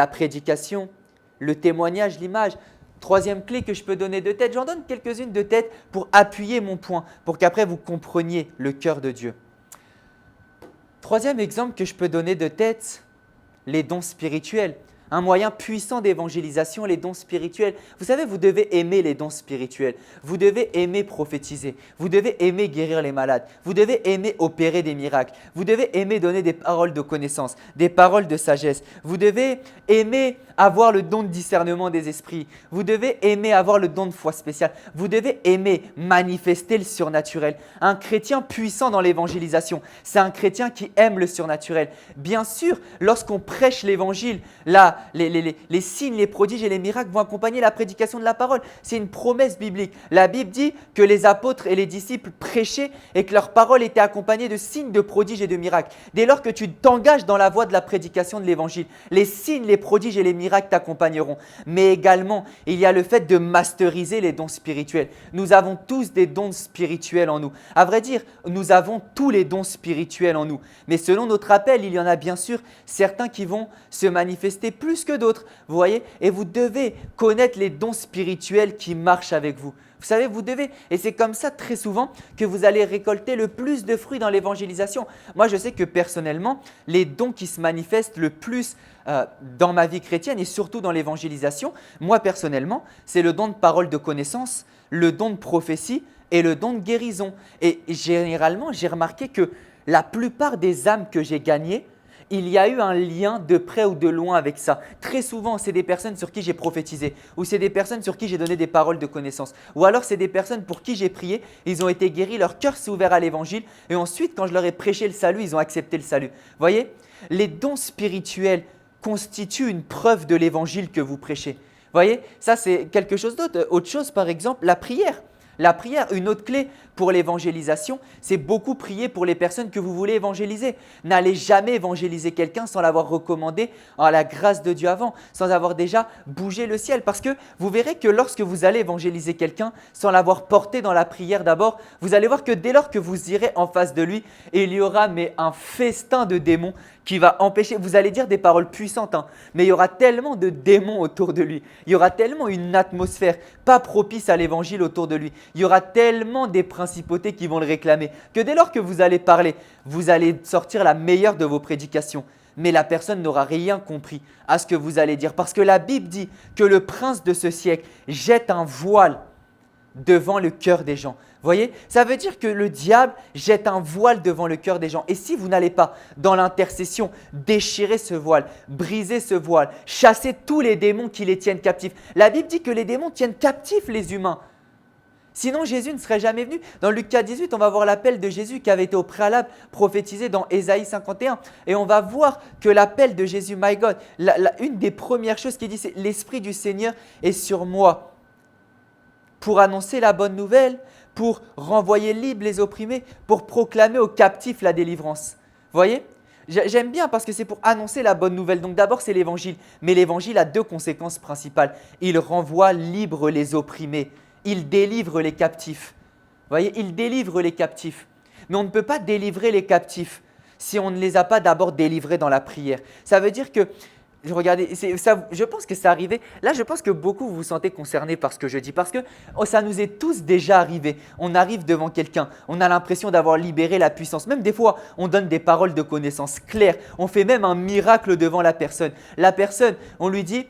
prédication, le témoignage, l'image. Troisième clé que je peux donner de tête, j'en donne quelques-unes de tête pour appuyer mon point, pour qu'après vous compreniez le cœur de Dieu. Troisième exemple que je peux donner de tête, les dons spirituels. Un moyen puissant d'évangélisation, les dons spirituels. Vous savez, vous devez aimer les dons spirituels. Vous devez aimer prophétiser. Vous devez aimer guérir les malades. Vous devez aimer opérer des miracles. Vous devez aimer donner des paroles de connaissance, des paroles de sagesse. Vous devez aimer avoir le don de discernement des esprits. Vous devez aimer avoir le don de foi spéciale. Vous devez aimer manifester le surnaturel. Un chrétien puissant dans l'évangélisation, c'est un chrétien qui aime le surnaturel. Bien sûr, lorsqu'on prêche l'évangile, là, les signes, les prodiges et les miracles vont accompagner la prédication de la parole. C'est une promesse biblique. La Bible dit que les apôtres et les disciples prêchaient et que leur parole était accompagnée de signes, de prodiges et de miracles. Dès lors que tu t'engages dans la voie de la prédication de l'évangile, les signes, les prodiges et les miracles t'accompagneront. Mais également, il y a le fait de masteriser les dons spirituels. Nous avons tous des dons spirituels en nous. À vrai dire, nous avons tous les dons spirituels en nous. Mais selon notre appel, il y en a bien sûr certains qui vont se manifester plus que d'autres, vous voyez, et vous devez connaître les dons spirituels qui marchent avec vous. Vous savez, vous devez, et c'est comme ça très souvent que vous allez récolter le plus de fruits dans l'évangélisation. Moi, je sais que personnellement, les dons qui se manifestent le plus dans ma vie chrétienne et surtout dans l'évangélisation, moi personnellement, c'est le don de parole de connaissance, le don de prophétie et le don de guérison. Et généralement, j'ai remarqué que la plupart des âmes que j'ai gagnées, il y a eu un lien de près ou de loin avec ça. Très souvent, c'est des personnes sur qui j'ai prophétisé ou c'est des personnes sur qui j'ai donné des paroles de connaissance. Ou alors, c'est des personnes pour qui j'ai prié, ils ont été guéris, leur cœur s'est ouvert à l'évangile et ensuite, quand je leur ai prêché le salut, ils ont accepté le salut. Vous voyez, les dons spirituels constituent une preuve de l'évangile que vous prêchez. Vous voyez, ça c'est quelque chose d'autre. Autre chose, par exemple, la prière. La prière, une autre clé pour l'évangélisation, c'est beaucoup prier pour les personnes que vous voulez évangéliser. N'allez jamais évangéliser quelqu'un sans l'avoir recommandé à la grâce de Dieu avant, sans avoir déjà bougé le ciel. Parce que vous verrez que lorsque vous allez évangéliser quelqu'un sans l'avoir porté dans la prière d'abord, vous allez voir que dès lors que vous irez en face de lui, il y aura un festin de démons qui va empêcher, vous allez dire des paroles puissantes, mais il y aura tellement de démons autour de lui, il y aura tellement une atmosphère pas propice à l'évangile autour de lui, il y aura tellement des principautés qui vont le réclamer, que dès lors que vous allez parler, vous allez sortir la meilleure de vos prédications. Mais la personne n'aura rien compris à ce que vous allez dire, parce que la Bible dit que le prince de ce siècle jette un voile devant le cœur des gens. Voyez, ça veut dire que le diable jette un voile devant le cœur des gens. Et si vous n'allez pas dans l'intercession déchirer ce voile, briser ce voile, chasser tous les démons qui les tiennent captifs. La Bible dit que les démons tiennent captifs les humains. Sinon, Jésus ne serait jamais venu. Dans Luc 4, 18, on va voir l'appel de Jésus qui avait été au préalable prophétisé dans Ésaïe 51. Et on va voir que l'appel de Jésus, my God, une des premières choses qu'il dit, c'est « L'Esprit du Seigneur est sur moi pour annoncer la bonne nouvelle, pour renvoyer libres les opprimés, pour proclamer aux captifs la délivrance. » Vous voyez ? J'aime bien parce que c'est pour annoncer la bonne nouvelle. Donc d'abord, c'est l'évangile. Mais l'évangile a deux conséquences principales. Il renvoie libres les opprimés. Il délivre les captifs. Vous voyez, il délivre les captifs. Mais on ne peut pas délivrer les captifs si on ne les a pas d'abord délivrés dans la prière. Ça veut dire que, regardez, je pense que c'est arrivé. Là, je pense que beaucoup vous vous sentez concernés par ce que je dis parce que ça nous est tous déjà arrivé. On arrive devant quelqu'un, on a l'impression d'avoir libéré la puissance. Même des fois, on donne des paroles de connaissance claires. On fait même un miracle devant la personne. La personne, on lui dit…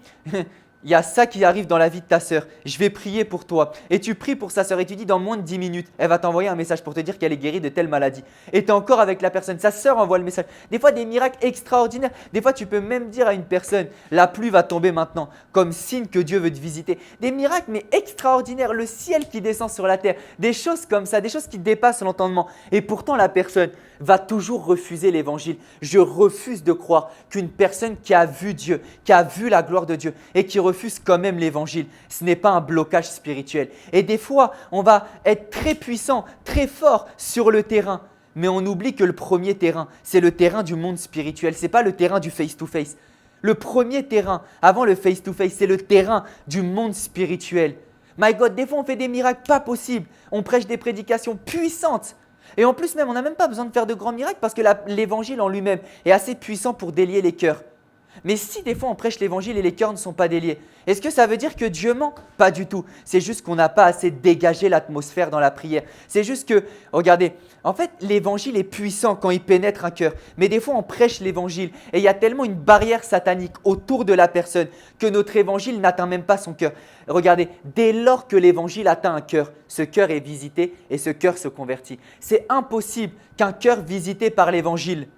Il y a ça qui arrive dans la vie de ta sœur. Je vais prier pour toi. Et tu pries pour sa sœur et tu dis dans moins de 10 minutes, elle va t'envoyer un message pour te dire qu'elle est guérie de telle maladie. Et tu es encore avec la personne. Sa sœur envoie le message. Des fois, des miracles extraordinaires. Des fois, tu peux même dire à une personne, la pluie va tomber maintenant, comme signe que Dieu veut te visiter. Des miracles, mais extraordinaires. Le ciel qui descend sur la terre. Des choses comme ça, des choses qui dépassent l'entendement. Et pourtant, la personne va toujours refuser l'évangile. Je refuse de croire qu'une personne qui a vu Dieu, qui a vu la gloire de Dieu et qui refuse quand même l'évangile, ce n'est pas un blocage spirituel. Et des fois, on va être très puissant, très fort sur le terrain, mais on oublie que le premier terrain, c'est le terrain du monde spirituel, ce n'est pas le terrain du face-to-face. Le premier terrain, avant le face-to-face, c'est le terrain du monde spirituel. My God, des fois on fait des miracles pas possibles, on prêche des prédications puissantes. Et en plus même, on n'a même pas besoin de faire de grands miracles parce que l'évangile en lui-même est assez puissant pour délier les cœurs. Mais si des fois on prêche l'évangile et les cœurs ne sont pas déliés, est-ce que ça veut dire que Dieu ment? Pas du tout. C'est juste qu'on n'a pas assez dégagé l'atmosphère dans la prière. C'est juste que, regardez, en fait l'évangile est puissant quand il pénètre un cœur. Mais des fois on prêche l'évangile et il y a tellement une barrière satanique autour de la personne que notre évangile n'atteint même pas son cœur. Regardez, dès lors que l'évangile atteint un cœur, ce cœur est visité et ce cœur se convertit. C'est impossible qu'un cœur visité par l'évangile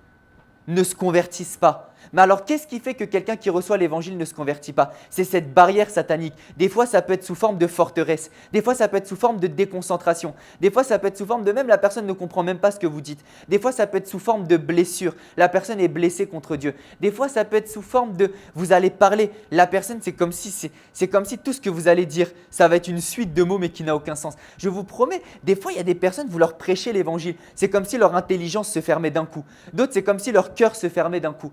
ne se convertisse pas. Mais alors, qu'est-ce qui fait que quelqu'un qui reçoit l'évangile ne se convertit pas? C'est cette barrière satanique. Des fois, ça peut être sous forme de forteresse. Des fois, ça peut être sous forme de déconcentration. Des fois, ça peut être sous forme de même la personne ne comprend même pas ce que vous dites. Des fois, ça peut être sous forme de blessure. La personne est blessée contre Dieu. Des fois, ça peut être sous forme de vous allez parler. La personne, c'est comme si tout ce que vous allez dire, ça va être une suite de mots mais qui n'a aucun sens. Je vous promets, des fois, il y a des personnes, vous leur prêchez l'évangile. C'est comme si leur intelligence se fermait d'un coup. D'autres, c'est comme si leur cœur se fermait d'un coup.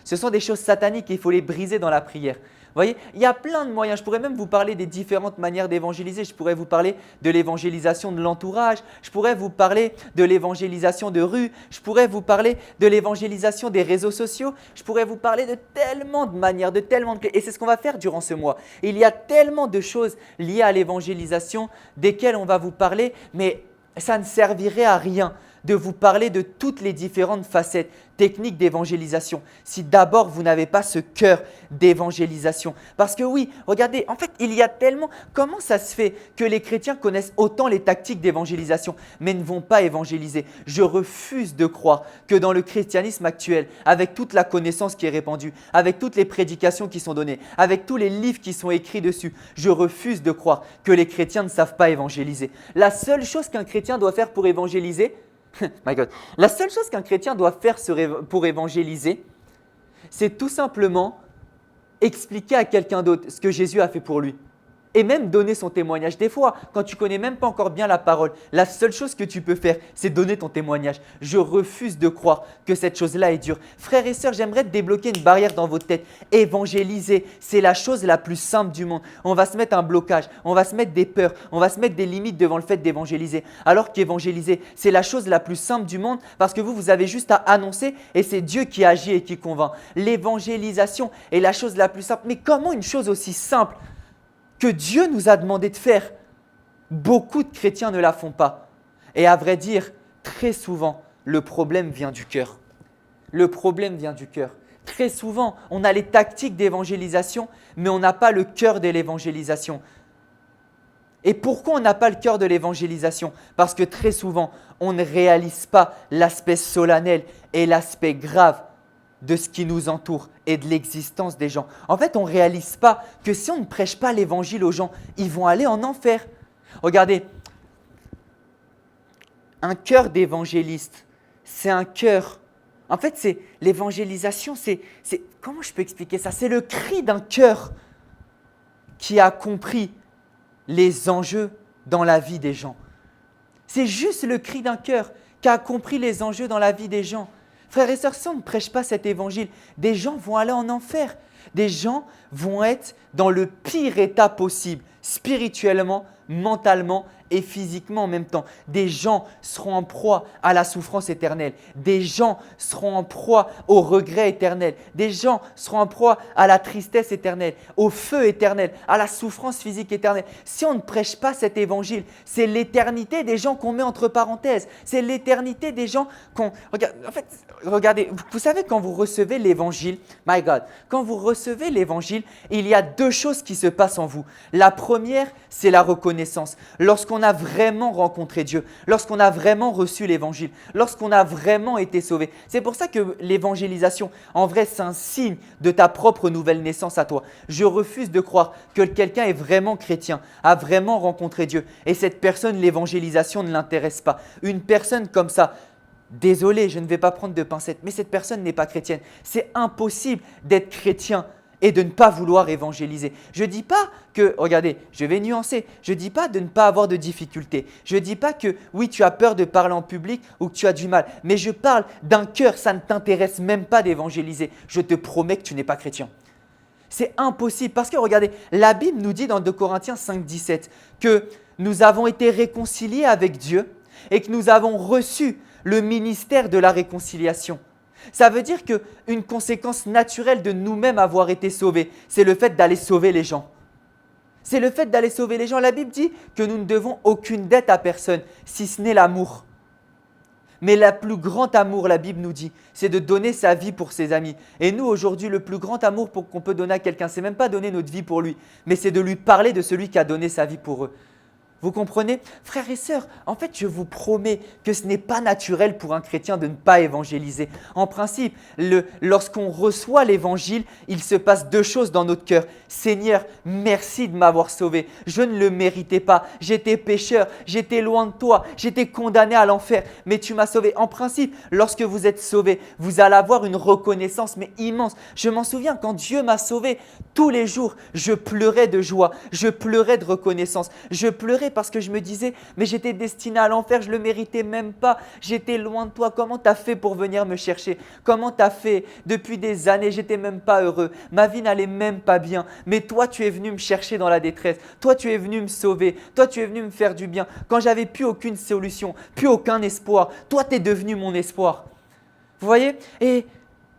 Ce sont des choses sataniques et il faut les briser dans la prière. Vous voyez, il y a plein de moyens. Je pourrais même vous parler des différentes manières d'évangéliser. Je pourrais vous parler de l'évangélisation de l'entourage. Je pourrais vous parler de l'évangélisation de rue. Je pourrais vous parler de l'évangélisation des réseaux sociaux. Je pourrais vous parler de tellement de manières, de tellement de clés. Et c'est ce qu'on va faire durant ce mois. Il y a tellement de choses liées à l'évangélisation desquelles on va vous parler, mais ça ne servirait à rien de vous parler de toutes les différentes facettes techniques d'évangélisation si d'abord vous n'avez pas ce cœur d'évangélisation. Parce que oui, regardez, en fait, il y a tellement… Comment ça se fait que les chrétiens connaissent autant les tactiques d'évangélisation mais ne vont pas évangéliser? Je refuse de croire que dans le christianisme actuel, avec toute la connaissance qui est répandue, avec toutes les prédications qui sont données, avec tous les livres qui sont écrits dessus, je refuse de croire que les chrétiens ne savent pas évangéliser. La seule chose qu'un chrétien doit faire pour évangéliser, my God. La seule chose qu'un chrétien doit faire pour évangéliser, c'est tout simplement expliquer à quelqu'un d'autre ce que Jésus a fait pour lui. Et même donner son témoignage. Des fois, quand tu ne connais même pas encore bien la parole, la seule chose que tu peux faire, c'est donner ton témoignage. Je refuse de croire que cette chose-là est dure. Frères et sœurs, j'aimerais débloquer une barrière dans votre tête. Évangéliser, c'est la chose la plus simple du monde. On va se mettre un blocage, on va se mettre des peurs, on va se mettre des limites devant le fait d'évangéliser. Alors qu'évangéliser, c'est la chose la plus simple du monde parce que vous avez juste à annoncer et c'est Dieu qui agit et qui convainc. L'évangélisation est la chose la plus simple. Mais comment une chose aussi simple que Dieu nous a demandé de faire, beaucoup de chrétiens ne la font pas. Et à vrai dire, très souvent, le problème vient du cœur. Le problème vient du cœur. Très souvent, on a les tactiques d'évangélisation, mais on n'a pas le cœur de l'évangélisation. Et pourquoi on n'a pas le cœur de l'évangélisation? Parce que très souvent, on ne réalise pas l'aspect solennel et l'aspect grave de ce qui nous entoure et de l'existence des gens. En fait, on ne réalise pas que si on ne prêche pas l'évangile aux gens, ils vont aller en enfer. Regardez, un cœur d'évangéliste, c'est un cœur. En fait, c'est l'évangélisation, comment je peux expliquer ça? C'est le cri d'un cœur qui a compris les enjeux dans la vie des gens. C'est juste le cri d'un cœur qui a compris les enjeux dans la vie des gens. Frères et sœurs, si on ne prêche pas cet évangile, des gens vont aller en enfer. Des gens vont être dans le pire état possible, spirituellement, mentalement et physiquement en même temps. Des gens seront en proie à la souffrance éternelle. Des gens seront en proie au regret éternel. Des gens seront en proie à la tristesse éternelle, au feu éternel, à la souffrance physique éternelle. Si on ne prêche pas cet évangile, c'est l'éternité des gens qu'on met entre parenthèses. C'est l'éternité des gens qu'on… Regardez, vous savez quand vous recevez l'évangile, my God, quand vous recevez l'évangile, il y a deux choses qui se passent en vous. La première, c'est la reconnaissance. Lorsqu'on a vraiment rencontré Dieu, lorsqu'on a vraiment reçu l'évangile, lorsqu'on a vraiment été sauvé. C'est pour ça que l'évangélisation, en vrai, c'est un signe de ta propre nouvelle naissance à toi. Je refuse de croire que quelqu'un est vraiment chrétien, a vraiment rencontré Dieu et cette personne, l'évangélisation ne l'intéresse pas. Une personne comme ça, désolé, je ne vais pas prendre de pincettes, mais cette personne n'est pas chrétienne. C'est impossible d'être chrétien et de ne pas vouloir évangéliser. Je ne dis pas que, regardez, je vais nuancer, je ne dis pas de ne pas avoir de difficultés. Je ne dis pas que oui, tu as peur de parler en public ou que tu as du mal, mais je parle d'un cœur, ça ne t'intéresse même pas d'évangéliser. Je te promets que tu n'es pas chrétien. C'est impossible parce que, regardez, la Bible nous dit dans 2 Corinthiens 5, 17 que nous avons été réconciliés avec Dieu et que nous avons reçu le ministère de la réconciliation. Ça veut dire qu'une conséquence naturelle de nous-mêmes avoir été sauvés, c'est le fait d'aller sauver les gens. C'est le fait d'aller sauver les gens. La Bible dit que nous ne devons aucune dette à personne, si ce n'est l'amour. Mais le plus grand amour, la Bible nous dit, c'est de donner sa vie pour ses amis. Et nous, aujourd'hui, le plus grand amour qu'on peut donner à quelqu'un, c'est même pas donner notre vie pour lui, mais c'est de lui parler de celui qui a donné sa vie pour eux. Vous comprenez? Frères et sœurs, en fait, je vous promets que ce n'est pas naturel pour un chrétien de ne pas évangéliser. En principe, lorsqu'on reçoit l'évangile, il se passe deux choses dans notre cœur. Seigneur, merci de m'avoir sauvé. Je ne le méritais pas. J'étais pécheur, j'étais loin de toi, j'étais condamné à l'enfer, mais tu m'as sauvé. En principe, lorsque vous êtes sauvé, vous allez avoir une reconnaissance mais immense. Je m'en souviens, quand Dieu m'a sauvé, tous les jours, je pleurais de joie, je pleurais de reconnaissance, je pleurais parce que je me disais, mais j'étais destiné à l'enfer, je ne le méritais même pas, j'étais loin de toi, comment tu as fait pour venir me chercher? Comment tu as fait? Depuis des années, j'étais même pas heureux, ma vie n'allait même pas bien, mais toi tu es venu me chercher dans la détresse, toi tu es venu me sauver, toi tu es venu me faire du bien, quand j'avais plus aucune solution, plus aucun espoir, toi tu es devenu mon espoir. Vous voyez? Et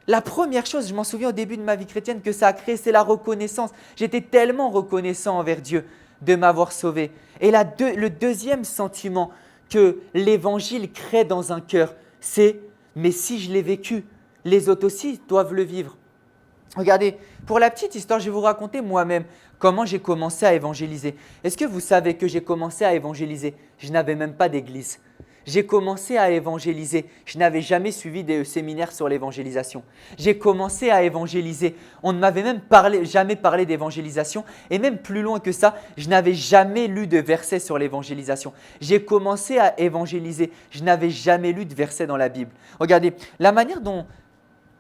la première chose, je m'en souviens au début de ma vie chrétienne que ça a créé, c'est la reconnaissance. J'étais tellement reconnaissant envers Dieu de m'avoir sauvé. Et le deuxième sentiment que l'évangile crée dans un cœur, c'est « mais si je l'ai vécu, les autres aussi doivent le vivre ». Regardez, pour la petite histoire, je vais vous raconter moi-même comment j'ai commencé à évangéliser. Est-ce que vous savez que j'ai commencé à évangéliser? Je n'avais même pas d'église. J'ai commencé à évangéliser. Je n'avais jamais suivi des séminaires sur l'évangélisation. J'ai commencé à évangéliser. On ne m'avait même jamais parlé d'évangélisation. Et même plus loin que ça, je n'avais jamais lu de versets sur l'évangélisation. J'ai commencé à évangéliser. Je n'avais jamais lu de versets dans la Bible. Regardez, la manière dont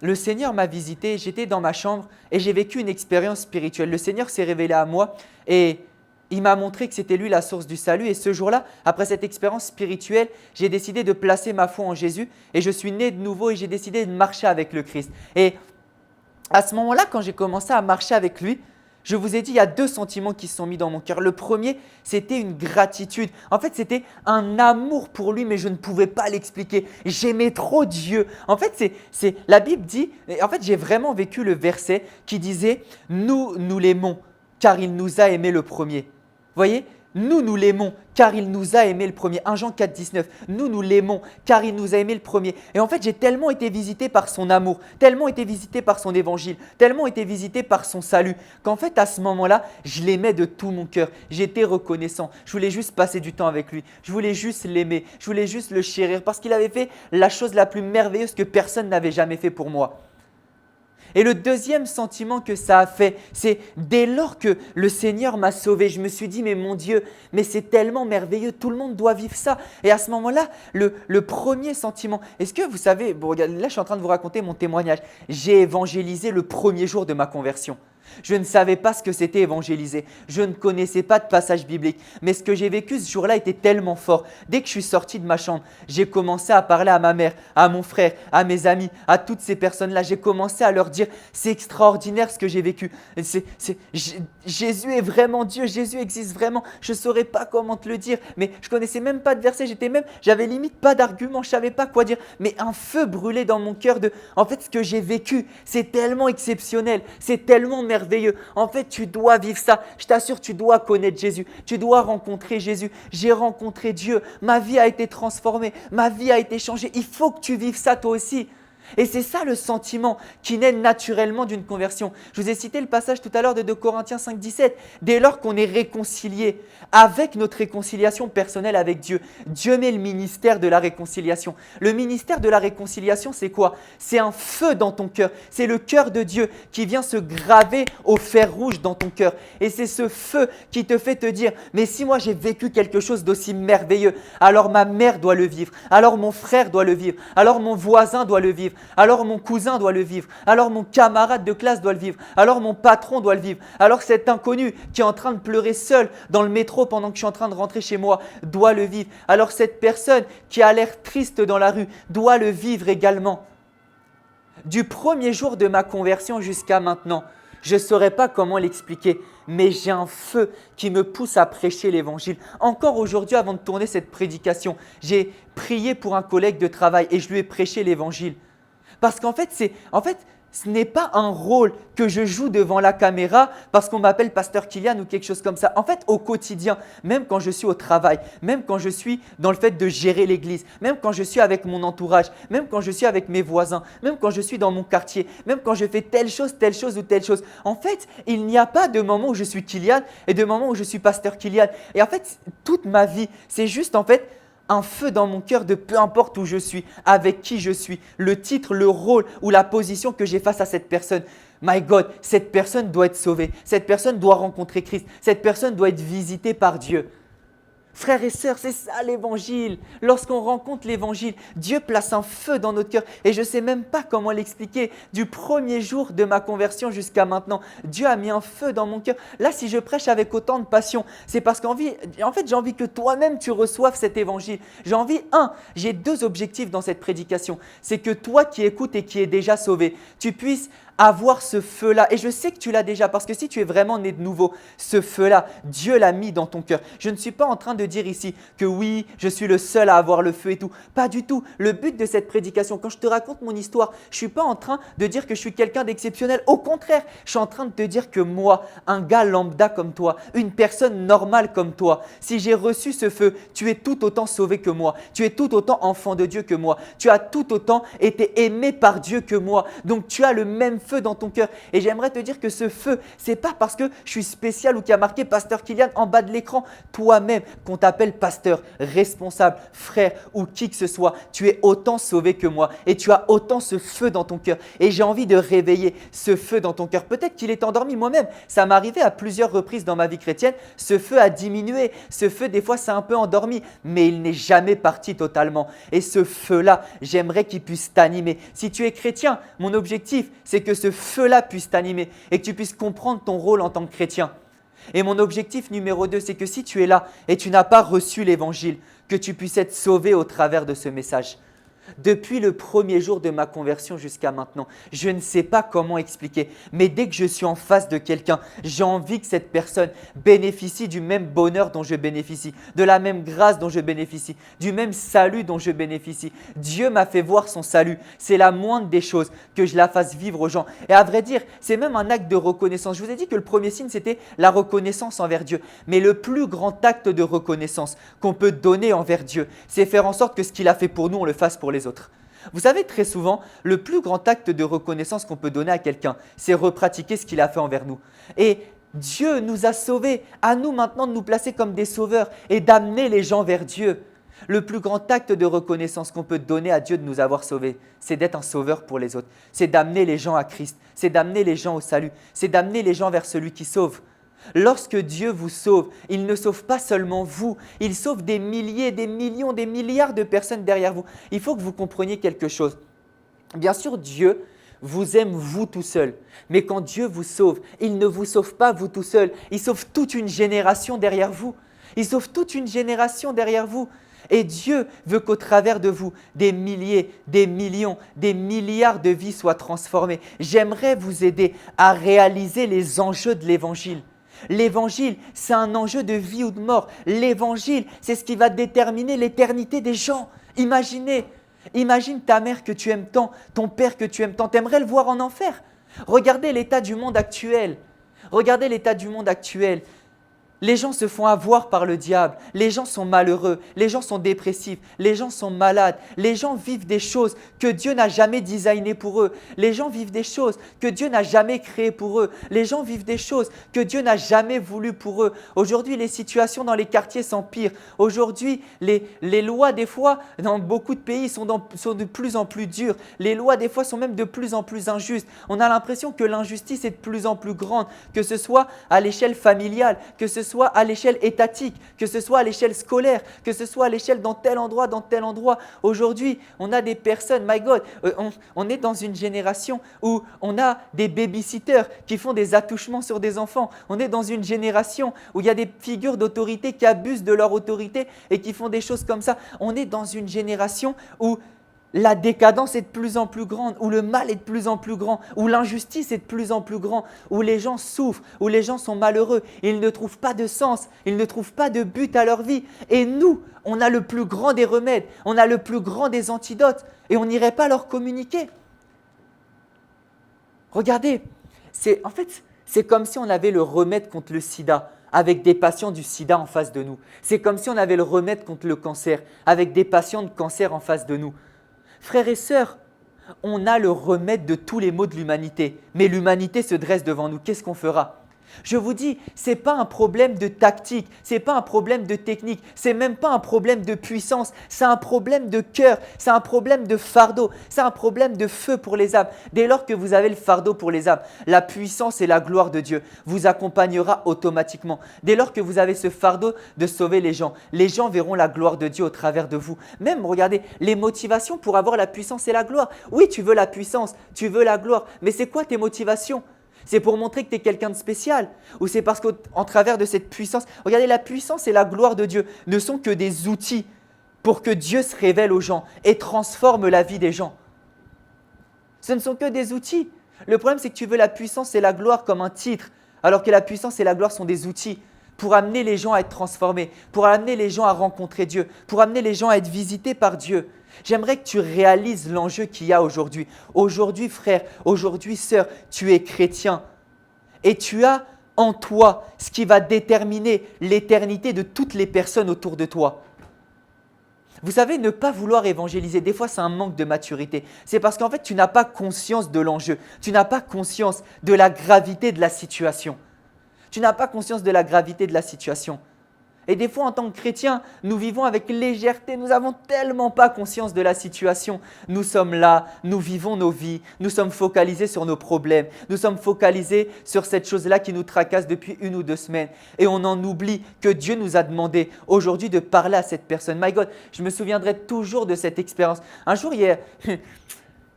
le Seigneur m'a visité, j'étais dans ma chambre et j'ai vécu une expérience spirituelle. Le Seigneur s'est révélé à moi et il m'a montré que c'était lui la source du salut. Et ce jour-là, après cette expérience spirituelle, j'ai décidé de placer ma foi en Jésus et je suis né de nouveau et j'ai décidé de marcher avec le Christ. Et à ce moment-là, quand j'ai commencé à marcher avec lui, je vous ai dit, il y a deux sentiments qui se sont mis dans mon cœur. Le premier, c'était une gratitude. En fait, c'était un amour pour lui, mais je ne pouvais pas l'expliquer. J'aimais trop Dieu. En fait, la Bible dit, en fait, j'ai vraiment vécu le verset qui disait « Nous l'aimons, car il nous a aimés le premier ». Vous voyez, Nous l'aimons car il nous a aimés le premier. 1 Jean 4, 19. Nous l'aimons car il nous a aimés le premier. Et en fait, j'ai tellement été visité par son amour, tellement été visité par son évangile, tellement été visité par son salut, qu'en fait, à ce moment-là, je l'aimais de tout mon cœur. J'étais reconnaissant. Je voulais juste passer du temps avec lui. Je voulais juste l'aimer. Je voulais juste le chérir parce qu'il avait fait la chose la plus merveilleuse que personne n'avait jamais fait pour moi. Et le deuxième sentiment que ça a fait, c'est dès lors que le Seigneur m'a sauvé, je me suis dit, mais mon Dieu, mais c'est tellement merveilleux, tout le monde doit vivre ça. Et à ce moment-là, le premier sentiment, est-ce que vous savez, bon, regardez, là je suis en train de vous raconter mon témoignage, j'ai évangélisé le premier jour de ma conversion. Je ne savais pas ce que c'était évangéliser. Je ne connaissais pas de passage biblique. Mais ce que j'ai vécu ce jour-là était tellement fort. Dès que je suis sorti de ma chambre, j'ai commencé à parler à ma mère, à mon frère, à mes amis, à toutes ces personnes-là. J'ai commencé à leur dire, c'est extraordinaire ce que j'ai vécu. Jésus est vraiment Dieu, Jésus existe vraiment. Je ne saurais pas comment te le dire, mais je ne connaissais même pas de verset. J'avais limite pas d'argument, je ne savais pas quoi dire. Mais un feu brûlait dans mon cœur en fait, ce que j'ai vécu, c'est tellement exceptionnel, c'est tellement merveilleux. En fait, tu dois vivre ça. Je t'assure, tu dois connaître Jésus. Tu dois rencontrer Jésus. J'ai rencontré Dieu. Ma vie a été transformée. Ma vie a été changée. Il faut que tu vives ça toi aussi. Et c'est ça le sentiment qui naît naturellement d'une conversion. Je vous ai cité le passage tout à l'heure de 2 Corinthiens 5, 17. Dès lors qu'on est réconcilié avec notre réconciliation personnelle avec Dieu, Dieu met le ministère de la réconciliation. Le ministère de la réconciliation, c'est quoi? C'est un feu dans ton cœur. C'est le cœur de Dieu qui vient se graver au fer rouge dans ton cœur. Et c'est ce feu qui te fait te dire, mais si moi j'ai vécu quelque chose d'aussi merveilleux, alors ma mère doit le vivre, alors mon frère doit le vivre, alors mon voisin doit le vivre. Alors mon cousin doit le vivre, alors mon camarade de classe doit le vivre, alors mon patron doit le vivre, alors cet inconnu qui est en train de pleurer seul dans le métro pendant que je suis en train de rentrer chez moi doit le vivre, alors cette personne qui a l'air triste dans la rue doit le vivre également. Du premier jour de ma conversion jusqu'à maintenant, je ne saurais pas comment l'expliquer, mais j'ai un feu qui me pousse à prêcher l'évangile. Encore aujourd'hui, avant de tourner cette prédication, j'ai prié pour un collègue de travail et je lui ai prêché l'évangile. Parce qu'en fait, ce n'est pas un rôle que je joue devant la caméra parce qu'on m'appelle Pasteur Kylian ou quelque chose comme ça. En fait, au quotidien, même quand je suis au travail, même quand je suis dans le fait de gérer l'église, même quand je suis avec mon entourage, même quand je suis avec mes voisins, même quand je suis dans mon quartier, même quand je fais telle chose ou telle chose. En fait, il n'y a pas de moment où je suis Kylian et de moment où je suis Pasteur Kylian. Et en fait, toute ma vie, c'est juste en fait un feu dans mon cœur de peu importe où je suis, avec qui je suis, le titre, le rôle ou la position que j'ai face à cette personne. My God, cette personne doit être sauvée, cette personne doit rencontrer Christ, cette personne doit être visitée par Dieu. Frères et sœurs, c'est ça l'évangile. Lorsqu'on rencontre l'évangile, Dieu place un feu dans notre cœur. Et je ne sais même pas comment l'expliquer. Du premier jour de ma conversion jusqu'à maintenant, Dieu a mis un feu dans mon cœur. Là, si je prêche avec autant de passion, c'est parce qu'en fait, j'ai envie que toi-même tu reçoives cet évangile. J'ai 2 objectifs dans cette prédication. C'est que toi qui écoutes et qui es déjà sauvé, tu puisses avoir ce feu-là. Et je sais que tu l'as déjà parce que si tu es vraiment né de nouveau, ce feu-là, Dieu l'a mis dans ton cœur. Je ne suis pas en train de dire ici que oui, je suis le seul à avoir le feu et tout. Pas du tout. Le but de cette prédication, quand je te raconte mon histoire, je ne suis pas en train de dire que je suis quelqu'un d'exceptionnel. Au contraire, je suis en train de te dire que moi, un gars lambda comme toi, une personne normale comme toi, si j'ai reçu ce feu, tu es tout autant sauvé que moi. Tu es tout autant enfant de Dieu que moi. Tu as tout autant été aimé par Dieu que moi. Donc tu as le même feu dans ton cœur. Et j'aimerais te dire que ce feu, c'est pas parce que je suis spécial ou qu'il y a marqué Pasteur Kylian en bas de l'écran. Toi-même, qu'on t'appelle pasteur, responsable, frère ou qui que ce soit, tu es autant sauvé que moi et tu as autant ce feu dans ton cœur. Et j'ai envie de réveiller ce feu dans ton cœur. Peut-être qu'il est endormi moi-même. Ça m'est arrivé à plusieurs reprises dans ma vie chrétienne. Ce feu a diminué. Ce feu, des fois, c'est un peu endormi, mais il n'est jamais parti totalement. Et ce feu-là, j'aimerais qu'il puisse t'animer. Si tu es chrétien, mon objectif, c'est que ce feu-là puisse t'animer et que tu puisses comprendre ton rôle en tant que chrétien. Et mon objectif numéro 2, c'est que si tu es là et tu n'as pas reçu l'évangile, que tu puisses être sauvé au travers de ce message. Depuis le premier jour de ma conversion jusqu'à maintenant, je ne sais pas comment expliquer, mais dès que je suis en face de quelqu'un, j'ai envie que cette personne bénéficie du même bonheur dont je bénéficie, de la même grâce dont je bénéficie, du même salut dont je bénéficie. Dieu m'a fait voir son salut. C'est la moindre des choses que je la fasse vivre aux gens. Et à vrai dire, c'est même un acte de reconnaissance. Je vous ai dit que le premier signe, c'était la reconnaissance envers Dieu. Mais le plus grand acte de reconnaissance qu'on peut donner envers Dieu, c'est faire en sorte que ce qu'il a fait pour nous, on le fasse pour les autres. Vous savez, très souvent, le plus grand acte de reconnaissance qu'on peut donner à quelqu'un, c'est repratiquer ce qu'il a fait envers nous. Et Dieu nous a sauvés. À nous maintenant de nous placer comme des sauveurs et d'amener les gens vers Dieu. Le plus grand acte de reconnaissance qu'on peut donner à Dieu de nous avoir sauvés, c'est d'être un sauveur pour les autres. C'est d'amener les gens à Christ. C'est d'amener les gens au salut. C'est d'amener les gens vers celui qui sauve. Lorsque Dieu vous sauve, il ne sauve pas seulement vous, il sauve des milliers, des millions, des milliards de personnes derrière vous. Il faut que vous compreniez quelque chose. Bien sûr, Dieu vous aime vous tout seul, mais quand Dieu vous sauve, il ne vous sauve pas vous tout seul, il sauve toute une génération derrière vous. Il sauve toute une génération derrière vous. Et Dieu veut qu'au travers de vous, des milliers, des millions, des milliards de vies soient transformées. J'aimerais vous aider à réaliser les enjeux de l'Évangile. L'Évangile, c'est un enjeu de vie ou de mort. L'Évangile, c'est ce qui va déterminer l'éternité des gens. Imagine ta mère que tu aimes tant, ton père que tu aimes tant. T'aimerais le voir en enfer. Regardez l'état du monde actuel. Regardez l'état du monde actuel. Les gens se font avoir par le diable, les gens sont malheureux, les gens sont dépressifs, les gens sont malades, les gens vivent des choses que Dieu n'a jamais designées pour eux, les gens vivent des choses que Dieu n'a jamais créées pour eux, les gens vivent des choses que Dieu n'a jamais voulu pour eux. Aujourd'hui, les situations dans les quartiers s'empirent. Aujourd'hui, les lois des fois dans beaucoup de pays sont de plus en plus dures. Les lois des fois sont même de plus en plus injustes. On a l'impression que l'injustice est de plus en plus grande, que ce soit à l'échelle familiale, que ce soit à l'échelle étatique, que ce soit à l'échelle scolaire, que ce soit à l'échelle dans tel endroit, dans tel endroit. Aujourd'hui, on a des personnes, my God, on est dans une génération où on a des babysitters qui font des attouchements sur des enfants. On est dans une génération où il y a des figures d'autorité qui abusent de leur autorité et qui font des choses comme ça. On est dans une génération où la décadence est de plus en plus grande, où le mal est de plus en plus grand, où l'injustice est de plus en plus grande, où les gens souffrent, où les gens sont malheureux, ils ne trouvent pas de sens, ils ne trouvent pas de but à leur vie. Et nous, on a le plus grand des remèdes, on a le plus grand des antidotes et on n'irait pas leur communiquer. Regardez, c'est comme si on avait le remède contre le sida avec des patients du sida en face de nous. C'est comme si on avait le remède contre le cancer avec des patients de cancer en face de nous. Frères et sœurs, on a le remède de tous les maux de l'humanité, mais l'humanité se dresse devant nous. Qu'est-ce qu'on fera ? Je vous dis, ce n'est pas un problème de tactique, ce n'est pas un problème de technique, ce n'est même pas un problème de puissance, c'est un problème de cœur, c'est un problème de fardeau, c'est un problème de feu pour les âmes. Dès lors que vous avez le fardeau pour les âmes, la puissance et la gloire de Dieu vous accompagnera automatiquement. Dès lors que vous avez ce fardeau de sauver les gens verront la gloire de Dieu au travers de vous. Même, regardez, les motivations pour avoir la puissance et la gloire. Oui, tu veux la puissance, tu veux la gloire, mais c'est quoi tes motivations ? C'est pour montrer que tu es quelqu'un de spécial ou c'est parce qu'en travers de cette puissance, regardez, la puissance et la gloire de Dieu ne sont que des outils pour que Dieu se révèle aux gens et transforme la vie des gens. Ce ne sont que des outils. Le problème, c'est que tu veux la puissance et la gloire comme un titre, alors que la puissance et la gloire sont des outils pour amener les gens à être transformés, pour amener les gens à rencontrer Dieu, pour amener les gens à être visités par Dieu. J'aimerais que tu réalises l'enjeu qu'il y a aujourd'hui. Aujourd'hui, frère, aujourd'hui, sœur, tu es chrétien et tu as en toi ce qui va déterminer l'éternité de toutes les personnes autour de toi. Vous savez, ne pas vouloir évangéliser, des fois c'est un manque de maturité. C'est parce qu'en fait, tu n'as pas conscience de l'enjeu. Tu n'as pas conscience de la gravité de la situation. Tu n'as pas conscience de la gravité de la situation. Et des fois, en tant que chrétiens, nous vivons avec légèreté. Nous n'avons tellement pas conscience de la situation. Nous sommes là, nous vivons nos vies, nous sommes focalisés sur nos problèmes. Nous sommes focalisés sur cette chose-là qui nous tracasse depuis 1 ou 2 semaines. Et on en oublie que Dieu nous a demandé aujourd'hui de parler à cette personne. My God, je me souviendrai toujours de cette expérience. Un jour, il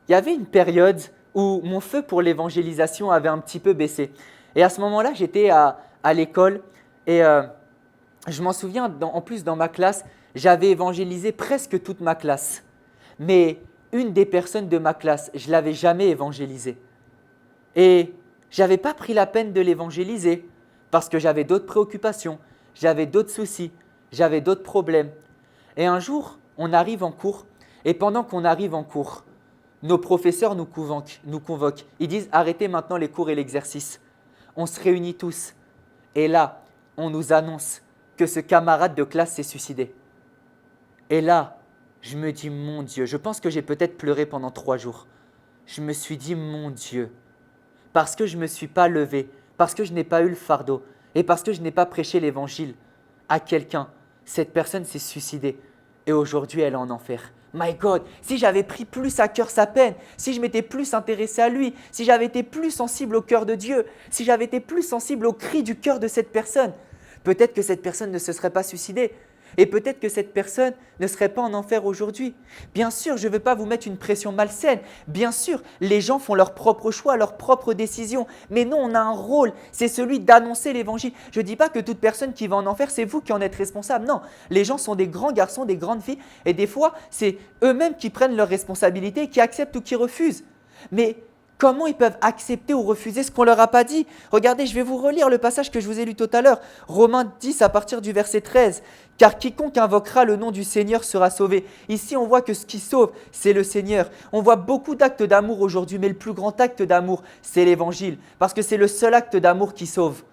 y avait une période où mon feu pour l'évangélisation avait un petit peu baissé. Et à ce moment-là, j'étais à l'école et je m'en souviens, en plus dans ma classe, j'avais évangélisé presque toute ma classe. mais une des personnes de ma classe, je ne l'avais jamais évangélisée. Et je n'avais pas pris la peine de l'évangéliser parce que j'avais d'autres préoccupations, j'avais d'autres soucis, j'avais d'autres problèmes. Et un jour, on arrive en cours, et pendant qu'on arrive en cours, nos professeurs nous convoquent. Ils disent « Arrêtez maintenant les cours et l'exercice ». On se réunit tous. Et là, on nous annonce que ce camarade de classe s'est suicidé. Et là, je me dis « Mon Dieu », je pense que j'ai peut-être pleuré pendant 3 jours. Je me suis dit « Mon Dieu », parce que je ne me suis pas levé, parce que je n'ai pas eu le fardeau et parce que je n'ai pas prêché l'évangile à quelqu'un, cette personne s'est suicidée et aujourd'hui elle est en enfer. My God, si j'avais pris plus à cœur sa peine, si je m'étais plus intéressé à lui, si j'avais été plus sensible au cœur de Dieu, si j'avais été plus sensible au cri du cœur de cette personne, peut-être que cette personne ne se serait pas suicidée. Et peut-être que cette personne ne serait pas en enfer aujourd'hui. Bien sûr, je ne veux pas vous mettre une pression malsaine. Bien sûr, les gens font leur propre choix, leurs propres décisions. Mais nous, on a un rôle, c'est celui d'annoncer l'évangile. Je ne dis pas que toute personne qui va en enfer, c'est vous qui en êtes responsable. Non, les gens sont des grands garçons, des grandes filles. Et des fois, c'est eux-mêmes qui prennent leurs responsabilités, qui acceptent ou qui refusent. Mais comment ils peuvent accepter ou refuser ce qu'on ne leur a pas dit? Regardez, je vais vous relire le passage que je vous ai lu tout à l'heure. Romains 10 à partir du verset 13. « Car quiconque invoquera le nom du Seigneur sera sauvé. » Ici, on voit que ce qui sauve, c'est le Seigneur. On voit beaucoup d'actes d'amour aujourd'hui, mais le plus grand acte d'amour, c'est l'Évangile. Parce que c'est le seul acte d'amour qui sauve.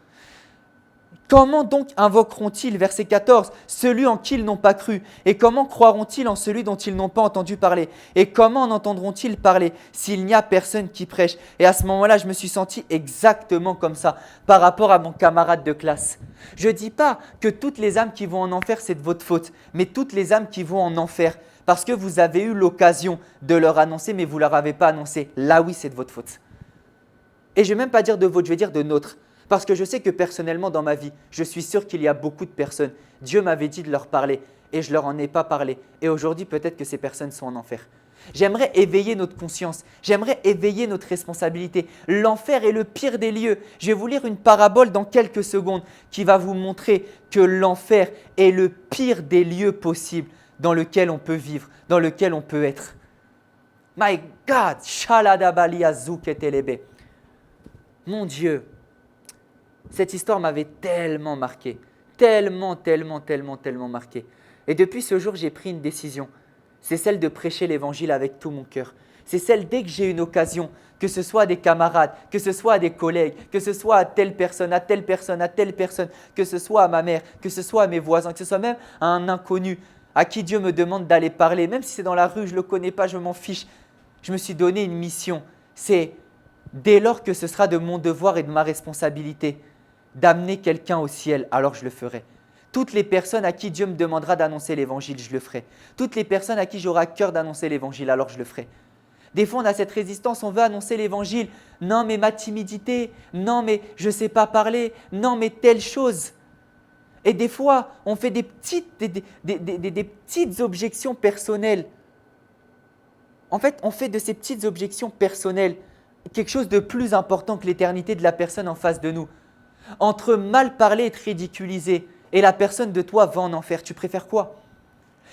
Comment donc invoqueront-ils, verset 14, celui en qui ils n'ont pas cru? Et comment croiront-ils en celui dont ils n'ont pas entendu parler? Et comment en entendront-ils parler s'il n'y a personne qui prêche? Et à ce moment-là, je me suis senti exactement comme ça par rapport à mon camarade de classe. Je ne dis pas que toutes les âmes qui vont en enfer, c'est de votre faute, mais toutes les âmes qui vont en enfer parce que vous avez eu l'occasion de leur annoncer, mais vous ne leur avez pas annoncé. Là, oui, c'est de votre faute. Et je ne vais même pas dire de votre, je vais dire de notre. Parce que je sais que personnellement dans ma vie, je suis sûr qu'il y a beaucoup de personnes. Dieu m'avait dit de leur parler et je ne leur en ai pas parlé. Et aujourd'hui, peut-être que ces personnes sont en enfer. J'aimerais éveiller notre conscience. J'aimerais éveiller notre responsabilité. L'enfer est le pire des lieux. Je vais vous lire une parabole dans quelques secondes qui va vous montrer que l'enfer est le pire des lieux possibles dans lequel on peut vivre, dans lequel on peut être. My God, Shaladabali Azuketelebe. Mon Dieu. Cette histoire m'avait tellement marqué, tellement marqué. Et depuis ce jour, j'ai pris une décision. C'est celle de prêcher l'évangile avec tout mon cœur. C'est celle dès que j'ai une occasion, que ce soit à des camarades, que ce soit à des collègues, que ce soit à telle personne, à telle personne, à telle personne, que ce soit à ma mère, que ce soit à mes voisins, que ce soit même à un inconnu à qui Dieu me demande d'aller parler, même si c'est dans la rue, je ne le connais pas, je m'en fiche. Je me suis donné une mission. C'est dès lors que ce sera de mon devoir et de ma responsabilité d'amener quelqu'un au ciel, alors je le ferai. Toutes les personnes à qui Dieu me demandera d'annoncer l'évangile, je le ferai. Toutes les personnes à qui j'aurai à cœur d'annoncer l'évangile, alors je le ferai. Des fois, on a cette résistance, on veut annoncer l'évangile. Non, mais ma timidité. Non, mais je ne sais pas parler. Non, mais telle chose. Et des fois, on fait des petites objections personnelles. En fait, on fait de ces petites objections personnelles quelque chose de plus important que l'éternité de la personne en face de nous. Entre mal parler et être ridiculisé et la personne de toi va en enfer, tu préfères quoi?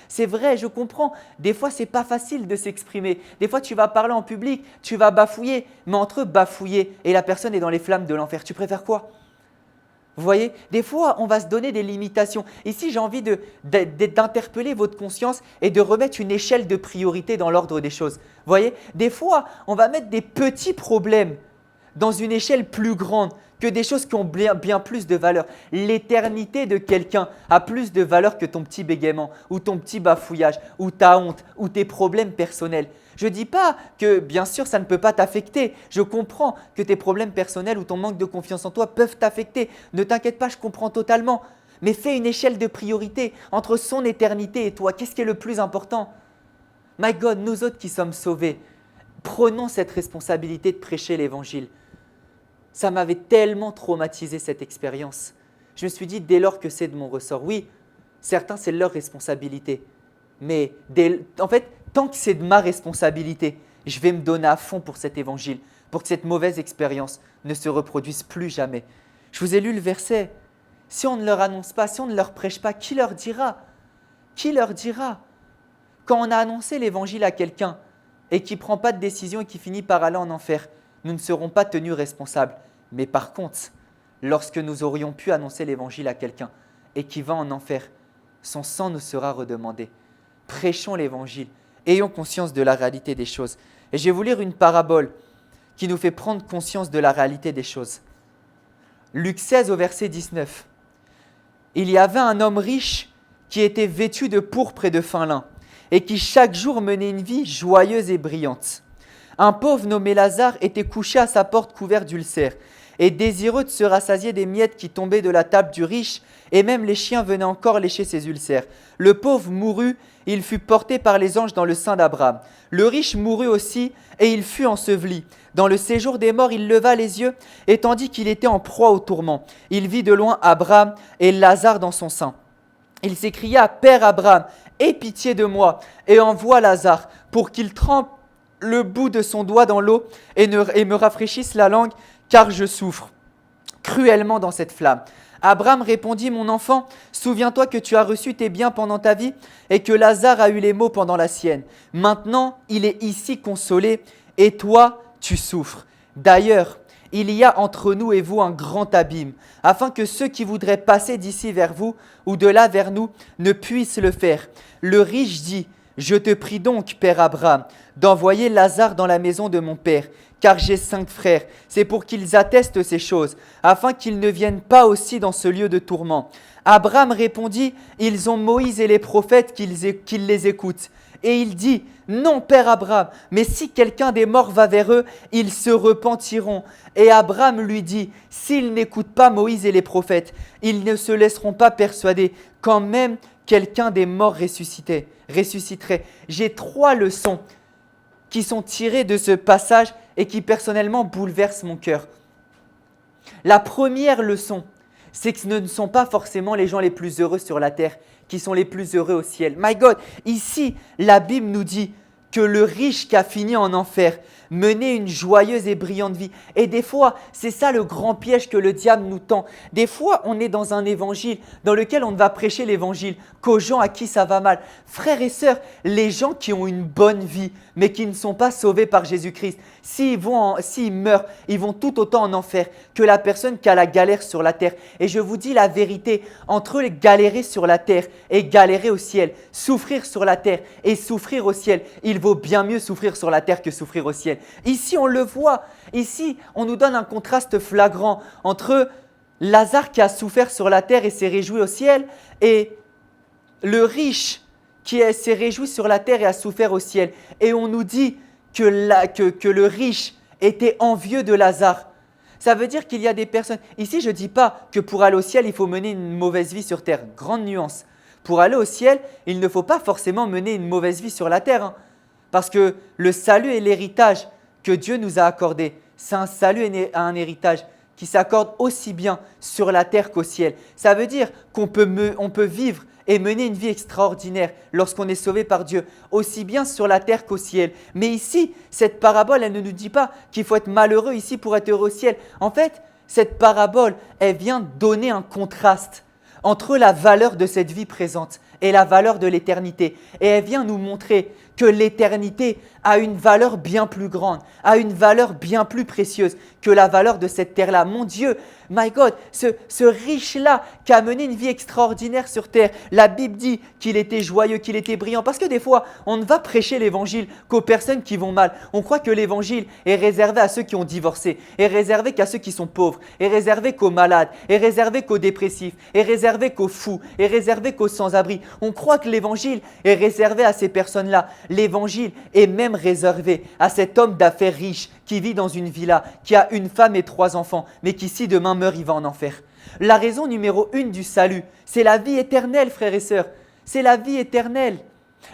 C'est vrai, je comprends. Des fois, ce n'est pas facile de s'exprimer. Des fois, tu vas parler en public, tu vas bafouiller. Mais entre bafouiller et la personne est dans les flammes de l'enfer, tu préfères quoi? Vous voyez, des fois, on va se donner des limitations. Ici, j'ai envie d'interpeller votre conscience et de remettre une échelle de priorité dans l'ordre des choses. Vous voyez, des fois, on va mettre des petits problèmes dans une échelle plus grande que des choses qui ont bien plus de valeur. L'éternité de quelqu'un a plus de valeur que ton petit bégaiement ou ton petit bafouillage ou ta honte ou tes problèmes personnels. Je ne dis pas que, bien sûr, ça ne peut pas t'affecter. Je comprends que tes problèmes personnels ou ton manque de confiance en toi peuvent t'affecter. Ne t'inquiète pas, je comprends totalement. Mais fais une échelle de priorité entre son éternité et toi. Qu'est-ce qui est le plus important? My God, nous autres qui sommes sauvés, prenons cette responsabilité de prêcher l'évangile. Ça m'avait tellement traumatisé cette expérience. Je me suis dit, dès lors que c'est de mon ressort, oui, certains, c'est leur responsabilité. Mais en fait, tant que c'est de ma responsabilité, je vais me donner à fond pour cet évangile, pour que cette mauvaise expérience ne se reproduise plus jamais. Je vous ai lu le verset. Si on ne leur annonce pas, si on ne leur prêche pas, qui leur dira? Qui leur dira? Quand on a annoncé l'évangile à quelqu'un et qui ne prend pas de décision et qui finit par aller en enfer, nous ne serons pas tenus responsables. Mais par contre, lorsque nous aurions pu annoncer l'évangile à quelqu'un et qui va en enfer, son sang nous sera redemandé. Prêchons l'évangile, ayons conscience de la réalité des choses. Et je vais vous lire une parabole qui nous fait prendre conscience de la réalité des choses. Luc 16 au verset 19. Il y avait un homme riche qui était vêtu de pourpre et de fin lin et qui chaque jour menait une vie joyeuse et brillante. Un pauvre nommé Lazare était couché à sa porte couvert d'ulcères et désireux de se rassasier des miettes qui tombaient de la table du riche, et même les chiens venaient encore lécher ses ulcères. Le pauvre mourut, il fut porté par les anges dans le sein d'Abraham. Le riche mourut aussi, et il fut enseveli. Dans le séjour des morts, il leva les yeux, et tandis qu'il était en proie au tourment, il vit de loin Abraham et Lazare dans son sein. Il s'écria, « Père Abraham, aie pitié de moi, et envoie Lazare, pour qu'il trempe le bout de son doigt dans l'eau et me rafraîchisse la langue, car je souffre cruellement dans cette flamme. » Abraham répondit, « Mon enfant, souviens-toi que tu as reçu tes biens pendant ta vie et que Lazare a eu les maux pendant la sienne. Maintenant, il est ici consolé et toi, tu souffres. D'ailleurs, il y a entre nous et vous un grand abîme, afin que ceux qui voudraient passer d'ici vers vous ou de là vers nous ne puissent le faire. » Le riche dit, « Je te prie donc, Père Abraham, d'envoyer Lazare dans la maison de mon père, car j'ai 5 frères. C'est pour qu'ils attestent ces choses, afin qu'ils ne viennent pas aussi dans ce lieu de tourment. » Abraham répondit, « Ils ont Moïse et les prophètes qu'ils les écoutent. » Et il dit, « Non, Père Abraham, mais si quelqu'un des morts va vers eux, ils se repentiront. » Et Abraham lui dit, « S'ils n'écoutent pas Moïse et les prophètes, ils ne se laisseront pas persuader, quand même quelqu'un des morts ressusciterait. » J'ai 3 leçons qui sont tirées de ce passage et qui personnellement bouleversent mon cœur. La première leçon, c'est que ce ne sont pas forcément les gens les plus heureux sur la terre qui sont les plus heureux au ciel. My God, ici, la Bible nous dit que le riche qui a fini en enfer menait une joyeuse et brillante vie. Et des fois, c'est ça le grand piège que le diable nous tend. Des fois, on est dans un évangile dans lequel on ne va prêcher l'évangile qu'aux gens à qui ça va mal. Frères et sœurs, les gens qui ont une bonne vie, mais qui ne sont pas sauvés par Jésus-Christ, s'ils meurent, ils vont tout autant en enfer que la personne qui a la galère sur la terre. Et je vous dis la vérité, entre galérer sur la terre et galérer au ciel, souffrir sur la terre et souffrir au ciel, il vaut bien mieux souffrir sur la terre que souffrir au ciel. Ici, on le voit. Ici, on nous donne un contraste flagrant entre Lazare qui a souffert sur la terre et s'est réjoui au ciel et le riche qui s'est réjoui sur la terre et a souffert au ciel. Et on nous dit que le riche était envieux de Lazare. Ça veut dire qu'il y a des personnes… Ici, je ne dis pas que pour aller au ciel, il faut mener une mauvaise vie sur terre. Grande nuance. Pour aller au ciel, il ne faut pas forcément mener une mauvaise vie sur la terre. Parce que le salut et l'héritage que Dieu nous a accordé, c'est un salut et un héritage qui s'accorde aussi bien sur la terre qu'au ciel. Ça veut dire qu'on peut vivre et mener une vie extraordinaire lorsqu'on est sauvé par Dieu, aussi bien sur la terre qu'au ciel. Mais ici, cette parabole, elle ne nous dit pas qu'il faut être malheureux ici pour être heureux au ciel. En fait, cette parabole, elle vient donner un contraste entre la valeur de cette vie présente et la valeur de l'éternité. Et elle vient nous montrer que l'éternité a une valeur bien plus grande, a une valeur bien plus précieuse que la valeur de cette terre-là. Mon Dieu, my God, ce riche-là qui a mené une vie extraordinaire sur terre, la Bible dit qu'il était joyeux, qu'il était brillant. Parce que des fois, on ne va prêcher l'évangile qu'aux personnes qui vont mal. On croit que l'évangile est réservé à ceux qui ont divorcé, est réservé qu'à ceux qui sont pauvres, est réservé qu'aux malades, est réservé qu'aux dépressifs, est réservé qu'aux fous, est réservé qu'aux sans-abri. On croit que l'évangile est réservé à ces personnes-là. L'évangile est même réservé à cet homme d'affaires riche qui vit dans une villa, qui a une femme et 3 enfants, mais qui si demain meurt, il va en enfer. La raison numéro 1 du salut, c'est la vie éternelle, frères et sœurs. C'est la vie éternelle.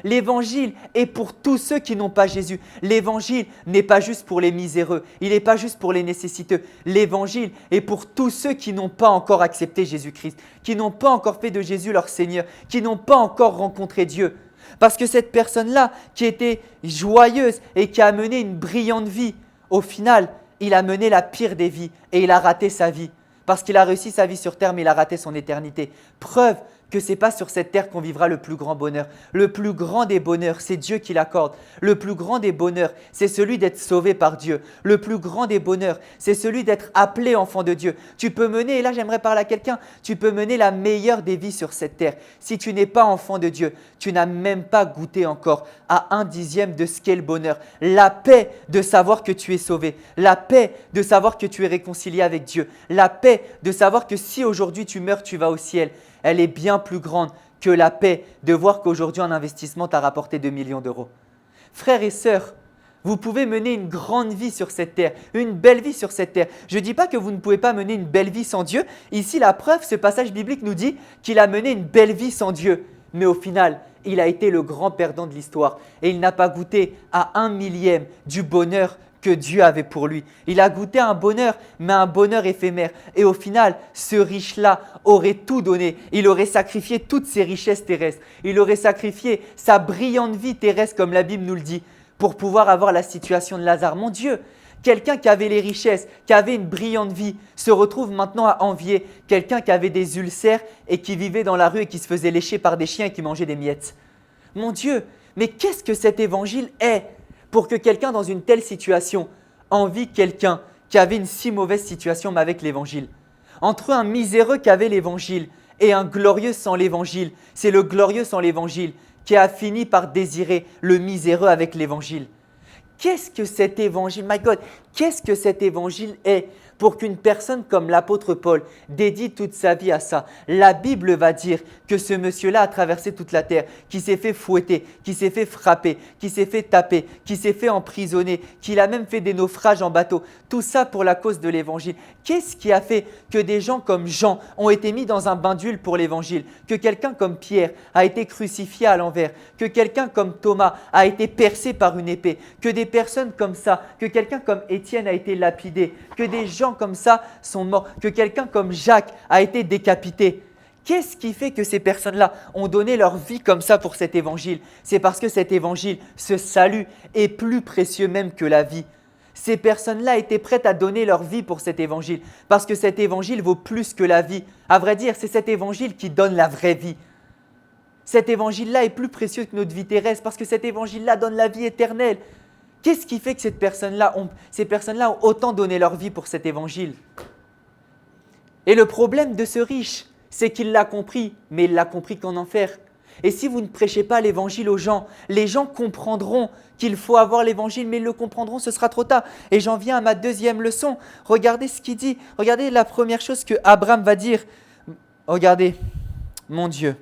L'évangile est pour tous ceux qui n'ont pas Jésus. L'évangile n'est pas juste pour les miséreux, il n'est pas juste pour les nécessiteux. L'évangile est pour tous ceux qui n'ont pas encore accepté Jésus-Christ, qui n'ont pas encore fait de Jésus leur Seigneur, qui n'ont pas encore rencontré Dieu. Parce que cette personne-là qui était joyeuse et qui a mené une brillante vie, au final, il a mené la pire des vies et il a raté sa vie. Parce qu'il a réussi sa vie sur terre, mais il a raté son éternité. Preuve que ce n'est pas sur cette terre qu'on vivra le plus grand bonheur. Le plus grand des bonheurs, c'est Dieu qui l'accorde. Le plus grand des bonheurs, c'est celui d'être sauvé par Dieu. Le plus grand des bonheurs, c'est celui d'être appelé enfant de Dieu. Tu peux mener, et là j'aimerais parler à quelqu'un, tu peux mener la meilleure des vies sur cette terre. Si tu n'es pas enfant de Dieu, tu n'as même pas goûté encore à 1/10 de ce qu'est le bonheur. La paix de savoir que tu es sauvé. La paix de savoir que tu es réconcilié avec Dieu. La paix de savoir que si aujourd'hui tu meurs, tu vas au ciel. Elle est bien plus grande que la paix de voir qu'aujourd'hui un investissement t'a rapporté 2 millions d'euros. Frères et sœurs, vous pouvez mener une grande vie sur cette terre, une belle vie sur cette terre. Je ne dis pas que vous ne pouvez pas mener une belle vie sans Dieu. Ici, la preuve, ce passage biblique nous dit qu'il a mené une belle vie sans Dieu. Mais au final, il a été le grand perdant de l'histoire et il n'a pas goûté à 1/1000 du bonheur que Dieu avait pour lui. Il a goûté à un bonheur, mais un bonheur éphémère. Et au final, ce riche-là aurait tout donné. Il aurait sacrifié toutes ses richesses terrestres. Il aurait sacrifié sa brillante vie terrestre, comme la Bible nous le dit, pour pouvoir avoir la situation de Lazare. Mon Dieu, quelqu'un qui avait les richesses, qui avait une brillante vie, se retrouve maintenant à envier quelqu'un qui avait des ulcères et qui vivait dans la rue et qui se faisait lécher par des chiens et qui mangeait des miettes. Mon Dieu, mais qu'est-ce que cet évangile est pour que quelqu'un dans une telle situation envie quelqu'un qui avait une si mauvaise situation mais avec l'évangile? Entre un miséreux qui avait l'évangile et un glorieux sans l'évangile, c'est le glorieux sans l'évangile qui a fini par désirer le miséreux avec l'évangile. Qu'est-ce que cet évangile, my God, qu'est-ce que cet évangile est pour qu'une personne comme l'apôtre Paul dédie toute sa vie à ça? La Bible va dire que ce monsieur-là a traversé toute la terre, qui s'est fait fouetter, qui s'est fait frapper, qui s'est fait taper, qui s'est fait emprisonner, qu'il a même fait des naufrages en bateau. Tout ça pour la cause de l'évangile. Qu'est-ce qui a fait que des gens comme Jean ont été mis dans un bain d'huile pour l'évangile? Que quelqu'un comme Pierre a été crucifié à l'envers? Que quelqu'un comme Thomas a été percé par une épée? Que des personnes comme ça, que quelqu'un comme Étienne a été lapidé? Que des gens comme ça sont morts? Que quelqu'un comme Jacques a été décapité? Qu'est-ce qui fait que ces personnes-là ont donné leur vie comme ça pour cet évangile? C'est parce que cet évangile, ce salut, est plus précieux même que la vie. Ces personnes-là étaient prêtes à donner leur vie pour cet évangile parce que cet évangile vaut plus que la vie. À vrai dire, c'est cet évangile qui donne la vraie vie. Cet évangile-là est plus précieux que notre vie terrestre parce que cet évangile-là donne la vie éternelle. Qu'est-ce qui fait que ces personnes-là ont autant donné leur vie pour cet évangile? Et le problème de ce riche, c'est qu'il l'a compris, mais il l'a compris qu'en enfer. Et si vous ne prêchez pas l'évangile aux gens, les gens comprendront qu'il faut avoir l'évangile, mais ils le comprendront, ce sera trop tard. Et j'en viens à ma deuxième leçon. Regardez ce qu'il dit. Regardez la première chose que Abraham va dire. Regardez, mon Dieu.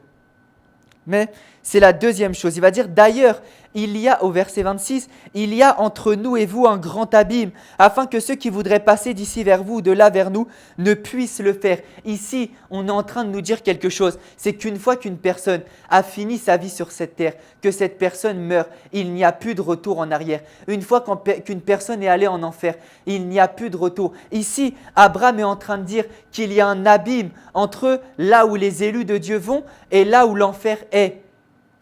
Mais c'est la deuxième chose. Il va dire d'ailleurs, il y a, au verset 26, il y a entre nous et vous un grand abîme, afin que ceux qui voudraient passer d'ici vers vous ou de là vers nous ne puissent le faire. Ici, on est en train de nous dire quelque chose. C'est qu'une fois qu'une personne a fini sa vie sur cette terre, que cette personne meurt, il n'y a plus de retour en arrière. Une fois qu'une personne est allée en enfer, il n'y a plus de retour. Ici, Abraham est en train de dire qu'il y a un abîme entre là où les élus de Dieu vont et là où l'enfer est.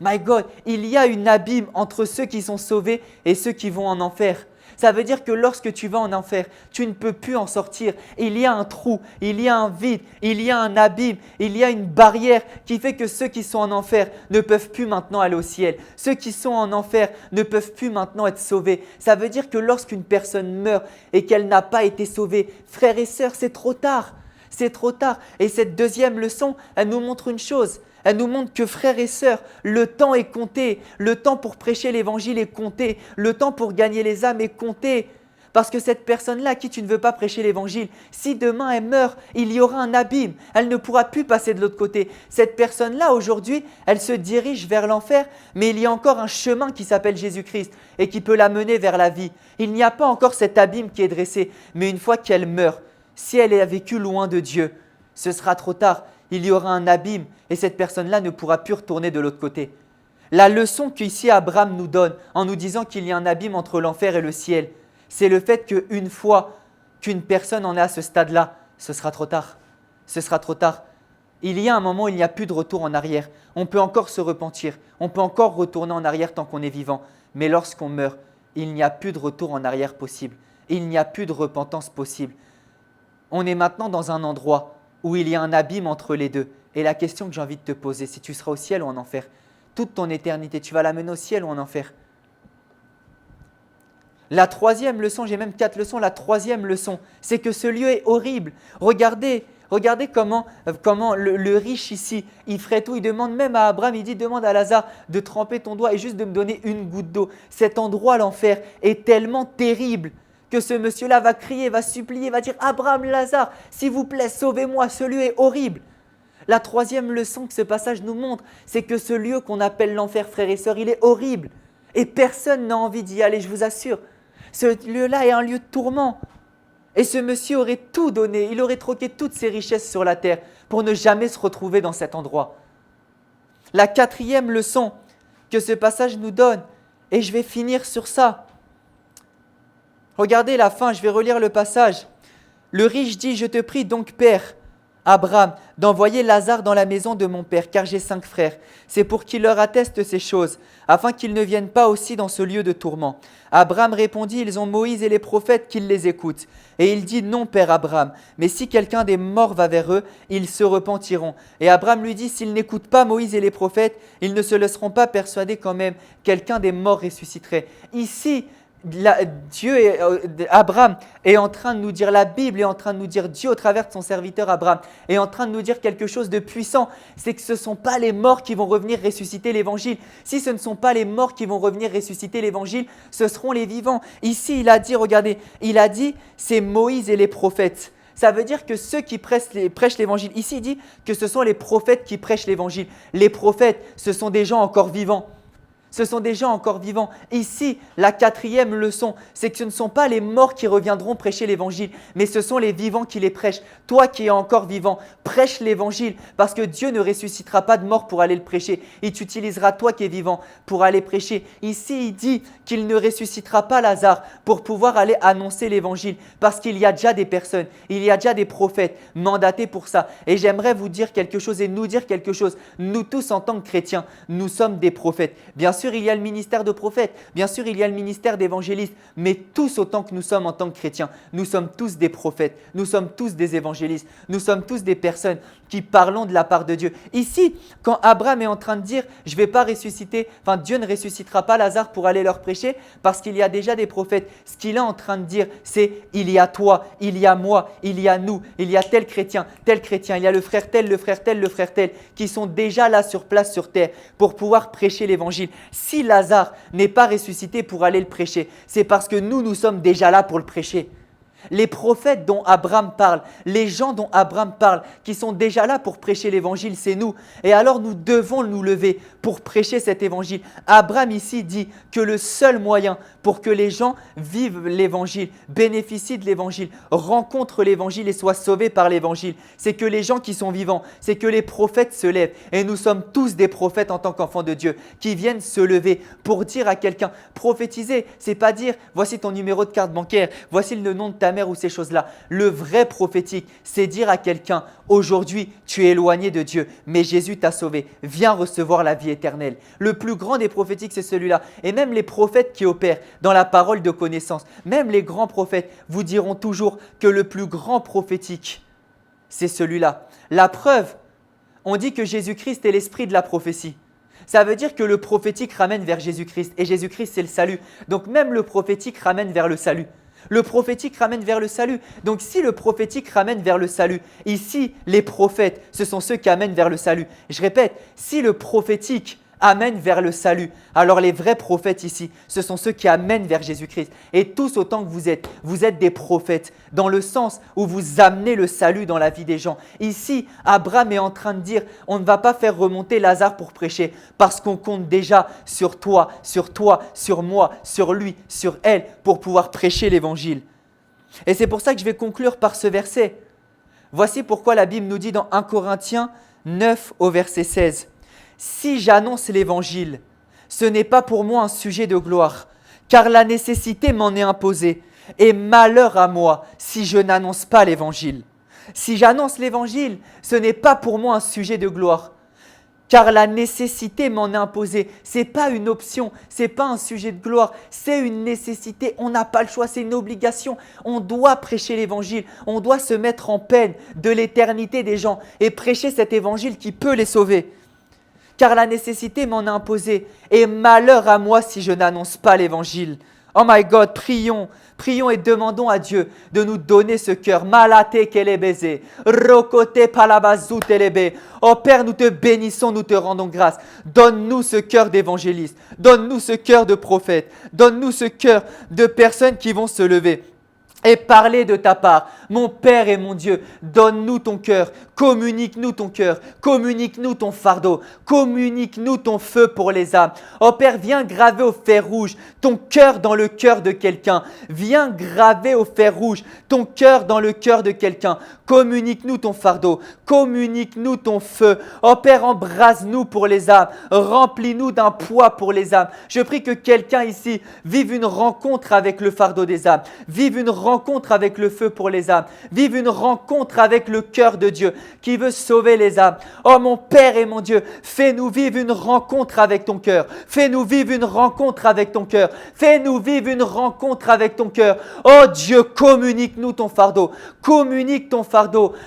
My God, il y a une abîme entre ceux qui sont sauvés et ceux qui vont en enfer. Ça veut dire que lorsque tu vas en enfer, tu ne peux plus en sortir. Il y a un trou, il y a un vide, il y a un abîme, il y a une barrière qui fait que ceux qui sont en enfer ne peuvent plus maintenant aller au ciel. Ceux qui sont en enfer ne peuvent plus maintenant être sauvés. Ça veut dire que lorsqu'une personne meurt et qu'elle n'a pas été sauvée, frères et sœurs, c'est trop tard. C'est trop tard. Et cette deuxième leçon, elle nous montre une chose. Elle nous montre que frères et sœurs, le temps est compté. Le temps pour prêcher l'évangile est compté. Le temps pour gagner les âmes est compté. Parce que cette personne-là à qui tu ne veux pas prêcher l'évangile, si demain elle meurt, il y aura un abîme. Elle ne pourra plus passer de l'autre côté. Cette personne-là, aujourd'hui, elle se dirige vers l'enfer, mais il y a encore un chemin qui s'appelle Jésus-Christ et qui peut la mener vers la vie. Il n'y a pas encore cet abîme qui est dressé, mais une fois qu'elle meurt, si elle a vécu loin de Dieu, ce sera trop tard. Il y aura un abîme et cette personne-là ne pourra plus retourner de l'autre côté. La leçon qu'ici Abraham nous donne en nous disant qu'il y a un abîme entre l'enfer et le ciel, c'est le fait qu'une fois qu'une personne en est à ce stade-là, ce sera trop tard. Ce sera trop tard. Il y a un moment où il n'y a plus de retour en arrière. On peut encore se repentir, on peut encore retourner en arrière tant qu'on est vivant. Mais lorsqu'on meurt, il n'y a plus de retour en arrière possible. Il n'y a plus de repentance possible. On est maintenant dans un endroit où il y a un abîme entre les deux Et la question que j'ai envie de te poser, c'est tu seras au ciel ou en enfer? Toute ton éternité, tu vas la mener au ciel ou en enfer? La troisième leçon, j'ai même 4 leçons, la troisième leçon, c'est que ce lieu est horrible. Regardez comment le riche ici, il ferait tout, il demande même à Abraham, il dit demande à Lazare de tremper ton doigt et juste de me donner une goutte d'eau. Cet endroit, l'enfer, est tellement terrible que ce monsieur-là va crier, va supplier, va dire Abraham, Lazare, s'il vous plaît, sauvez-moi, ce lieu est horrible. La troisième leçon que ce passage nous montre, c'est que ce lieu qu'on appelle l'enfer, frères et sœurs, il est horrible. Et personne n'a envie d'y aller, je vous assure. Ce lieu-là est un lieu de tourment. Et ce monsieur aurait tout donné, il aurait troqué toutes ses richesses sur la terre pour ne jamais se retrouver dans cet endroit. La quatrième leçon que ce passage nous donne, et je vais finir sur ça. Regardez la fin, je vais relire le passage. Le riche dit, je te prie donc, Père, Abraham, d'envoyer Lazare dans la maison de mon père, car j'ai 5 frères. C'est pour qu'il leur atteste ces choses, afin qu'ils ne viennent pas aussi dans ce lieu de tourment. Abraham répondit, ils ont Moïse et les prophètes qu'ils les écoutent. Et il dit, non, Père Abraham, mais si quelqu'un des morts va vers eux, ils se repentiront. Et Abraham lui dit, s'ils n'écoutent pas Moïse et les prophètes, ils ne se laisseront pas persuader quand même quelqu'un des morts ressusciterait. Ici, Abraham est en train de nous dire, la Bible est en train de nous dire, Dieu au travers de son serviteur Abraham est en train de nous dire quelque chose de puissant, c'est que ce ne sont pas les morts qui vont revenir ressusciter l'évangile. Si ce ne sont pas les morts qui vont revenir ressusciter l'évangile, ce seront les vivants. Ici, il a dit, regardez, il a dit, c'est Moïse et les prophètes. Ça veut dire que ceux qui prêchent l'évangile, ici il dit que ce sont les prophètes qui prêchent l'évangile. Les prophètes, ce sont des gens encore vivants. Ce sont des gens encore vivants. Ici, la quatrième leçon, c'est que ce ne sont pas les morts qui reviendront prêcher l'évangile, mais ce sont les vivants qui les prêchent. Toi qui es encore vivant, prêche l'évangile parce que Dieu ne ressuscitera pas de mort pour aller le prêcher. Il t'utilisera toi qui es vivant pour aller prêcher. Ici, il dit qu'il ne ressuscitera pas Lazare pour pouvoir aller annoncer l'évangile parce qu'il y a déjà des personnes, il y a déjà des prophètes mandatés pour ça. Et j'aimerais vous dire quelque chose et nous dire quelque chose. Nous tous en tant que chrétiens, nous sommes des prophètes. Bien sûr, il y a le ministère de prophète, bien sûr, il y a le ministère d'évangéliste, mais tous autant que nous sommes en tant que chrétiens, nous sommes tous des prophètes, nous sommes tous des évangélistes, nous sommes tous des personnes qui parlons de la part de Dieu. Ici, quand Abraham est en train de dire « je ne vais pas ressusciter », enfin Dieu ne ressuscitera pas Lazare pour aller leur prêcher parce qu'il y a déjà des prophètes. Ce qu'il est en train de dire, c'est « il y a toi, il y a moi, il y a nous, il y a tel chrétien, il y a le frère tel, le frère tel, le frère tel qui sont déjà là sur place sur terre pour pouvoir prêcher l'évangile. » Si Lazare n'est pas ressuscité pour aller le prêcher, c'est parce que nous sommes déjà là pour le prêcher. Les prophètes dont Abraham parle, les gens dont Abraham parle, qui sont déjà là pour prêcher l'évangile, c'est nous. Et alors nous devons nous lever pour prêcher cet évangile. Abraham ici dit que le seul moyen pour que les gens vivent l'évangile, bénéficient de l'évangile, rencontrent l'évangile et soient sauvés par l'évangile, c'est que les gens qui sont vivants, c'est que les prophètes se lèvent. Et nous sommes tous des prophètes en tant qu'enfants de Dieu qui viennent se lever pour dire à quelqu'un, prophétiser, c'est pas dire voici ton numéro de carte bancaire, voici le nom de ta mère ou ces choses-là. Le vrai prophétique, c'est dire à quelqu'un, aujourd'hui tu es éloigné de Dieu, mais Jésus t'a sauvé, viens recevoir la vie éternelle. Le plus grand des prophétiques, c'est celui-là. Et même les prophètes qui opèrent dans la parole de connaissance, même les grands prophètes vous diront toujours que le plus grand prophétique, c'est celui-là. La preuve, on dit que Jésus-Christ est l'esprit de la prophétie. Ça veut dire que le prophétique ramène vers Jésus-Christ et Jésus-Christ c'est le salut. Donc même le prophétique ramène vers le salut. Le prophétique ramène vers le salut. Donc si le prophétique ramène vers le salut, ici les prophètes, ce sont ceux qui amènent vers le salut. Je répète, si le prophétique amène vers le salut, alors les vrais prophètes ici, ce sont ceux qui amènent vers Jésus-Christ. Et tous autant que vous êtes des prophètes dans le sens où vous amenez le salut dans la vie des gens. Ici, Abraham est en train de dire, on ne va pas faire remonter Lazare pour prêcher parce qu'on compte déjà sur toi, sur moi, sur lui, sur elle pour pouvoir prêcher l'évangile. Et c'est pour ça que je vais conclure par ce verset. Voici pourquoi la Bible nous dit dans 1 Corinthiens 9 au verset 16. Si j'annonce l'évangile, ce n'est pas pour moi un sujet de gloire, car la nécessité m'en est imposée, et malheur à moi si je n'annonce pas l'évangile. Si j'annonce l'évangile, ce n'est pas pour moi un sujet de gloire. car la nécessité m'en a imposé. Ce n'est pas une option, ce n'est pas un sujet de gloire, c'est une nécessité. On n'a pas le choix, c'est une obligation. On doit prêcher l'évangile, on doit se mettre en peine de l'éternité des gens et prêcher cet évangile qui peut les sauver. Car la nécessité m'en a imposé et malheur à moi si je n'annonce pas l'évangile. Oh my God, prions et demandons à Dieu de nous donner ce cœur. Malate kelebeze, rokote palabazu telebe. Oh Père, nous te bénissons, nous te rendons grâce. Donne-nous ce cœur d'évangéliste, donne-nous ce cœur de prophète, donne-nous ce cœur de personnes qui vont se lever et parler de ta part. Mon Père et mon Dieu, donne-nous ton cœur, communique-nous ton cœur, communique-nous ton fardeau, communique-nous ton feu pour les âmes. Oh Père, viens graver au fer rouge ton cœur dans le cœur de quelqu'un. Viens graver au fer rouge ton cœur dans le cœur de quelqu'un. Communique-nous ton fardeau, communique-nous ton feu. Oh Père, embrase-nous pour les âmes, remplis-nous d'un poids pour les âmes. Je prie que quelqu'un ici vive une rencontre avec le fardeau des âmes, vive une rencontre avec le feu pour les âmes, vive une rencontre avec le cœur de Dieu qui veut sauver les âmes. Oh mon Père et mon Dieu, fais-nous vivre une rencontre avec ton cœur, fais-nous vivre une rencontre avec ton cœur, fais-nous vivre une rencontre avec ton cœur. Oh Dieu, communique-nous ton fardeau, communique ton fardeau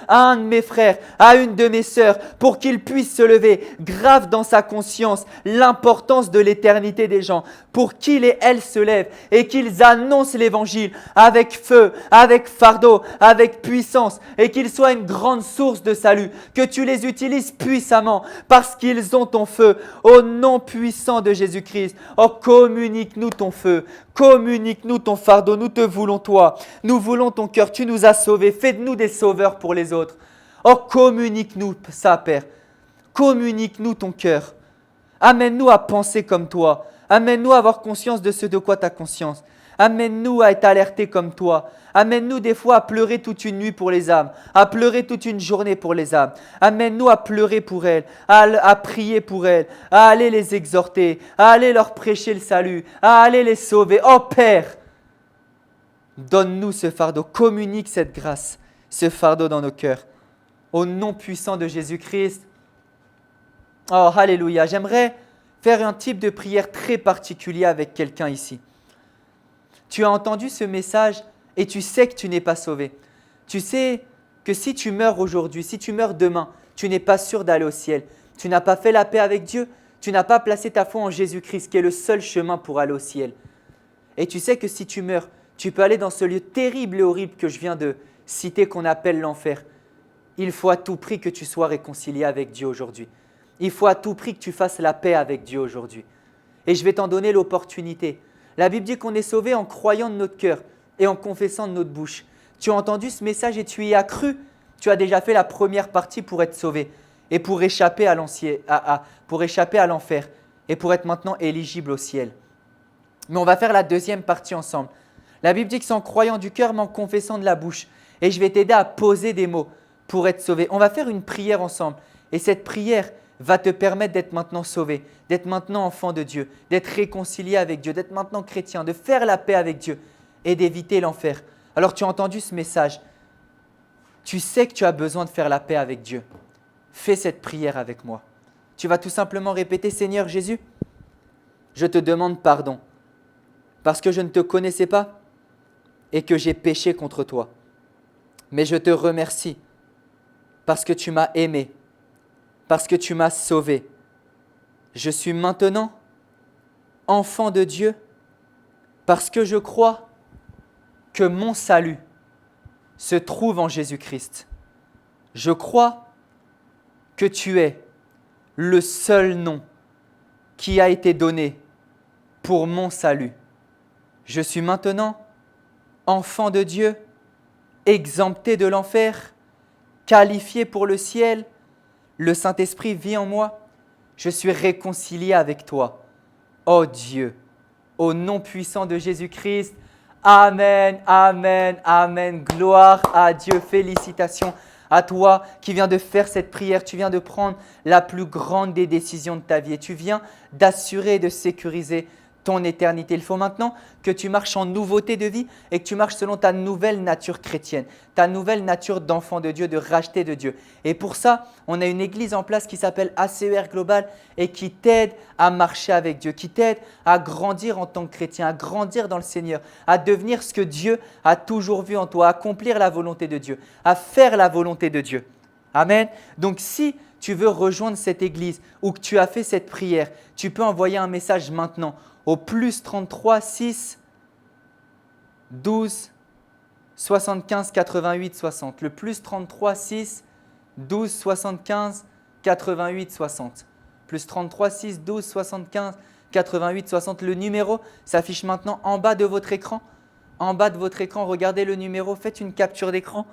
à un de mes frères, à une de mes sœurs, pour qu'il puisse se lever, grave dans sa conscience l'importance de l'éternité des gens, pour qu'il et elle se lèvent et qu'ils annoncent l'évangile avec feu, avec fardeau, avec puissance, et qu'ils soient une grande source de salut, que tu les utilises puissamment parce qu'ils ont ton feu. Au nom puissant de Jésus-Christ, oh communique-nous ton feu, communique-nous ton fardeau, nous te voulons toi, nous voulons ton cœur, tu nous as sauvés, fais de nous des sauveurs pour les autres. Oh communique-nous ça Père, communique-nous ton cœur, amène-nous à penser comme toi, amène-nous à avoir conscience de ce de quoi tu as conscience. Amène-nous à être alertés comme toi. Amène-nous des fois à pleurer toute une nuit pour les âmes, à pleurer toute une journée pour les âmes. Amène-nous à pleurer pour elles, à prier pour elles, à aller les exhorter, à aller leur prêcher le salut, à aller les sauver. Oh Père, donne-nous ce fardeau, communique cette grâce, ce fardeau dans nos cœurs. Au nom puissant de Jésus-Christ. Oh, alléluia. J'aimerais faire un type de prière très particulier avec quelqu'un ici. Tu as entendu ce message et tu sais que tu n'es pas sauvé. Tu sais que si tu meurs aujourd'hui, si tu meurs demain, tu n'es pas sûr d'aller au ciel. Tu n'as pas fait la paix avec Dieu, tu n'as pas placé ta foi en Jésus-Christ qui est le seul chemin pour aller au ciel. Et tu sais que si tu meurs, tu peux aller dans ce lieu terrible et horrible que je viens de citer qu'on appelle l'enfer. Il faut à tout prix que tu sois réconcilié avec Dieu aujourd'hui. Il faut à tout prix que tu fasses la paix avec Dieu aujourd'hui. Et je vais t'en donner l'opportunité. La Bible dit qu'on est sauvé en croyant de notre cœur et en confessant de notre bouche. Tu as entendu ce message et tu y as cru. Tu as déjà fait la première partie pour être sauvé et pour échapper à l'enfer et pour être maintenant éligible au ciel. Mais on va faire la deuxième partie ensemble. La Bible dit que c'est en croyant du cœur mais en confessant de la bouche. Et je vais t'aider à poser des mots pour être sauvé. On va faire une prière ensemble et cette prière va te permettre d'être maintenant sauvé, d'être maintenant enfant de Dieu, d'être réconcilié avec Dieu, d'être maintenant chrétien, de faire la paix avec Dieu et d'éviter l'enfer. Alors tu as entendu ce message, tu sais que tu as besoin de faire la paix avec Dieu. Fais cette prière avec moi. Tu vas tout simplement répéter, Seigneur Jésus, je te demande pardon parce que je ne te connaissais pas et que j'ai péché contre toi. Mais je te remercie parce que tu m'as aimé, parce que tu m'as sauvé. Je suis maintenant enfant de Dieu parce que je crois que mon salut se trouve en Jésus-Christ. Je crois que tu es le seul nom qui a été donné pour mon salut. Je suis maintenant enfant de Dieu, exempté de l'enfer, qualifié pour le ciel. Le Saint-Esprit vit en moi. Je suis réconcilié avec toi. Oh Dieu, au nom puissant de Jésus-Christ. Amen, amen, amen. Gloire à Dieu. Félicitations à toi qui viens de faire cette prière. Tu viens de prendre la plus grande des décisions de ta vie. Et tu viens d'assurer et de sécuriser ton éternité. Il faut maintenant que tu marches en nouveauté de vie et que tu marches selon ta nouvelle nature chrétienne, ta nouvelle nature d'enfant de Dieu, de racheté de Dieu. Et pour ça, on a une église en place qui s'appelle ACER Global et qui t'aide à marcher avec Dieu, qui t'aide à grandir en tant que chrétien, à grandir dans le Seigneur, à devenir ce que Dieu a toujours vu en toi, à accomplir la volonté de Dieu, à faire la volonté de Dieu. Amen. Donc si tu veux rejoindre cette église ou que tu as fait cette prière, tu peux envoyer un message maintenant au plus 33 6 12 75 88 60. Le plus 33 6 12 75 88 60. Plus 33 6 12 75 88 60. Le numéro s'affiche maintenant en bas de votre écran. En bas de votre écran, regardez le numéro, faites une capture d'écran.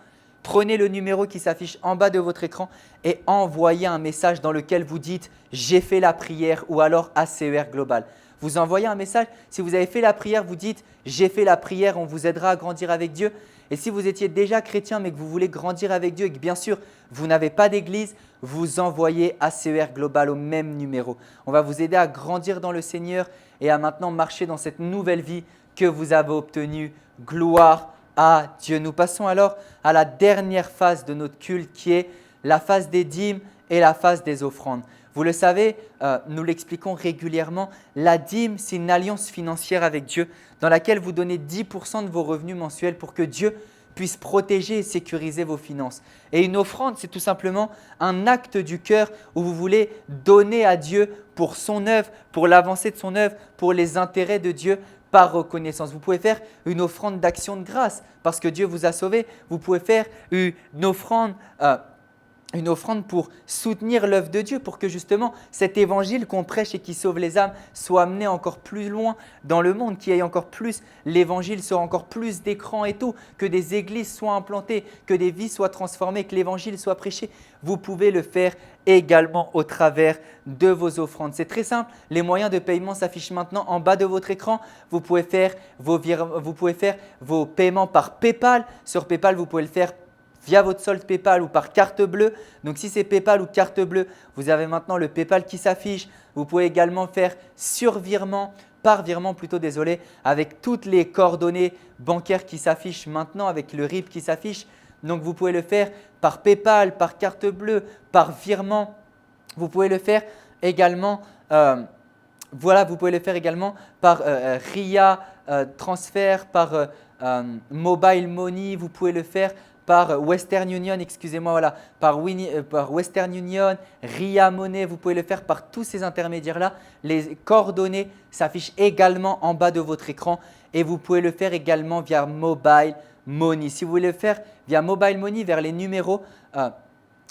Prenez le numéro qui s'affiche en bas de votre écran et envoyez un message dans lequel vous dites « J'ai fait la prière » ou alors « ACER Global ». Vous envoyez un message. Si vous avez fait la prière, vous dites « J'ai fait la prière », on vous aidera à grandir avec Dieu. Et si vous étiez déjà chrétien mais que vous voulez grandir avec Dieu et que bien sûr, vous n'avez pas d'église, vous envoyez ACER Global au même numéro. On va vous aider à grandir dans le Seigneur et à maintenant marcher dans cette nouvelle vie que vous avez obtenue. Gloire à Dieu. Nous passons alors à la dernière phase de notre culte qui est la phase des dîmes et la phase des offrandes. Vous le savez, nous l'expliquons régulièrement, la dîme, c'est une alliance financière avec Dieu dans laquelle vous donnez 10% de vos revenus mensuels pour que Dieu puisse protéger et sécuriser vos finances. Et une offrande, c'est tout simplement un acte du cœur où vous voulez donner à Dieu pour son œuvre, pour l'avancée de son œuvre, pour les intérêts de Dieu, par reconnaissance. Vous pouvez faire une offrande d'action de grâce parce que Dieu vous a sauvé. Vous pouvez faire une offrande pour soutenir l'œuvre de Dieu, pour que justement cet évangile qu'on prêche et qui sauve les âmes soit amené encore plus loin dans le monde, qu'il y ait encore plus l'évangile sur encore plus d'écrans et tout, que des églises soient implantées, que des vies soient transformées, que l'évangile soit prêché. Vous pouvez le faire également au travers de vos offrandes. C'est très simple, les moyens de paiement s'affichent maintenant en bas de votre écran. Vous pouvez faire vos paiements par PayPal. Sur PayPal, vous pouvez le faire via votre solde PayPal ou par carte bleue. Donc, si c'est PayPal ou carte bleue, vous avez maintenant le PayPal qui s'affiche. Vous pouvez également faire par virement plutôt, avec toutes les coordonnées bancaires qui s'affichent maintenant, avec le RIB qui s'affiche. Donc, vous pouvez le faire par PayPal, par carte bleue, par virement. Vous pouvez le faire également, vous pouvez le faire également par RIA, transfert, par Mobile Money. Vous pouvez le faire par Western Union, par Western Union, RIA Money, vous pouvez le faire par tous ces intermédiaires-là. Les coordonnées s'affichent également en bas de votre écran et vous pouvez le faire également via Mobile Money. Si vous voulez le faire via Mobile Money, vers les numéros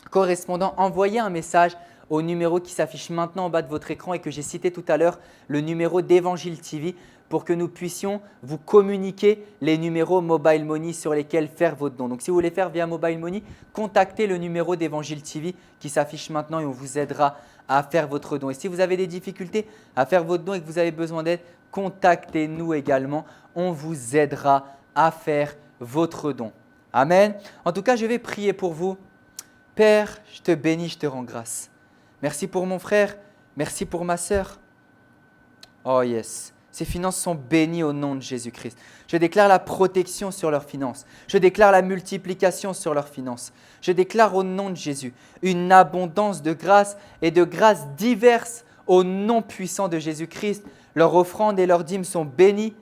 correspondants, envoyez un message au numéro qui s'affiche maintenant en bas de votre écran et que j'ai cité tout à l'heure, le numéro d'Évangile TV, pour que nous puissions vous communiquer les numéros Mobile Money sur lesquels faire votre don. Donc, si vous voulez faire via Mobile Money, contactez le numéro d'Évangile TV qui s'affiche maintenant et on vous aidera à faire votre don. Et si vous avez des difficultés à faire votre don et que vous avez besoin d'aide, contactez-nous également. On vous aidera à faire votre don. Amen. En tout cas, je vais prier pour vous. Père, je te bénis, je te rends grâce. Merci pour mon frère. Merci pour ma sœur. Oh yes. Ces finances sont bénies au nom de Jésus-Christ. Je déclare la protection sur leurs finances. Je déclare la multiplication sur leurs finances. Je déclare au nom de Jésus une abondance de grâce et de grâces diverses au nom puissant de Jésus-Christ. Leurs offrandes et leurs dîmes sont bénies.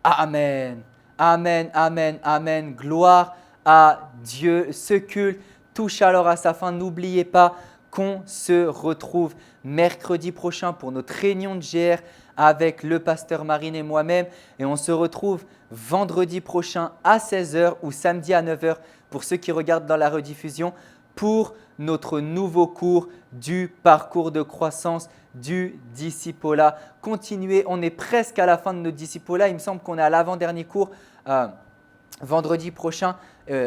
Amen. Amen, amen, amen. Gloire à Dieu. Ce culte touche alors à sa fin. N'oubliez pas qu'on se retrouve mercredi prochain pour notre réunion de GR avec le pasteur Marine et moi-même. Et on se retrouve vendredi prochain à 16h ou samedi à 9h pour ceux qui regardent dans la rediffusion pour notre nouveau cours du parcours de croissance du discipolat. Continuez, on est presque à la fin de notre discipolat. Il me semble qu'on est à l'avant-dernier cours vendredi prochain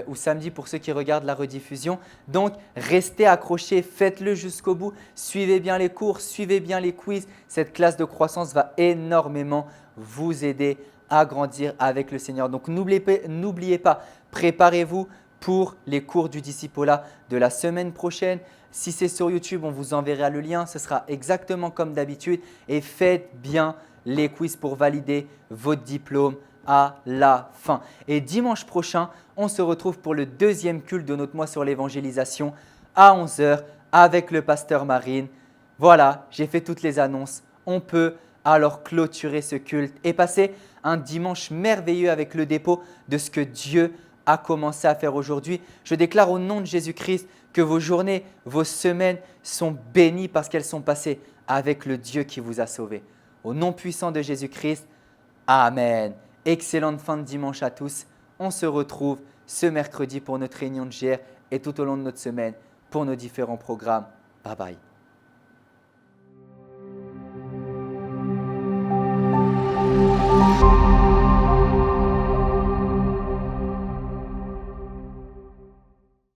ou samedi pour ceux qui regardent la rediffusion. Donc, restez accrochés, faites-le jusqu'au bout. Suivez bien les cours, suivez bien les quiz. Cette classe de croissance va énormément vous aider à grandir avec le Seigneur. Donc, n'oubliez pas, préparez-vous pour les cours du discipolat de la semaine prochaine. Si c'est sur YouTube, on vous enverra le lien. Ce sera exactement comme d'habitude. Et faites bien les quiz pour valider votre diplôme à la fin. Et dimanche prochain, on se retrouve pour le deuxième culte de notre mois sur l'évangélisation à 11 h avec le pasteur Marine. Voilà, j'ai fait toutes les annonces. On peut alors clôturer ce culte et passer un dimanche merveilleux avec le dépôt de ce que Dieu a commencé à faire aujourd'hui. Je déclare au nom de Jésus-Christ que vos journées, vos semaines sont bénies parce qu'elles sont passées avec le Dieu qui vous a sauvé. Au nom puissant de Jésus-Christ, Amen. Excellente fin de dimanche à tous. On se retrouve ce mercredi pour notre réunion de GR et tout au long de notre semaine pour nos différents programmes. Bye bye.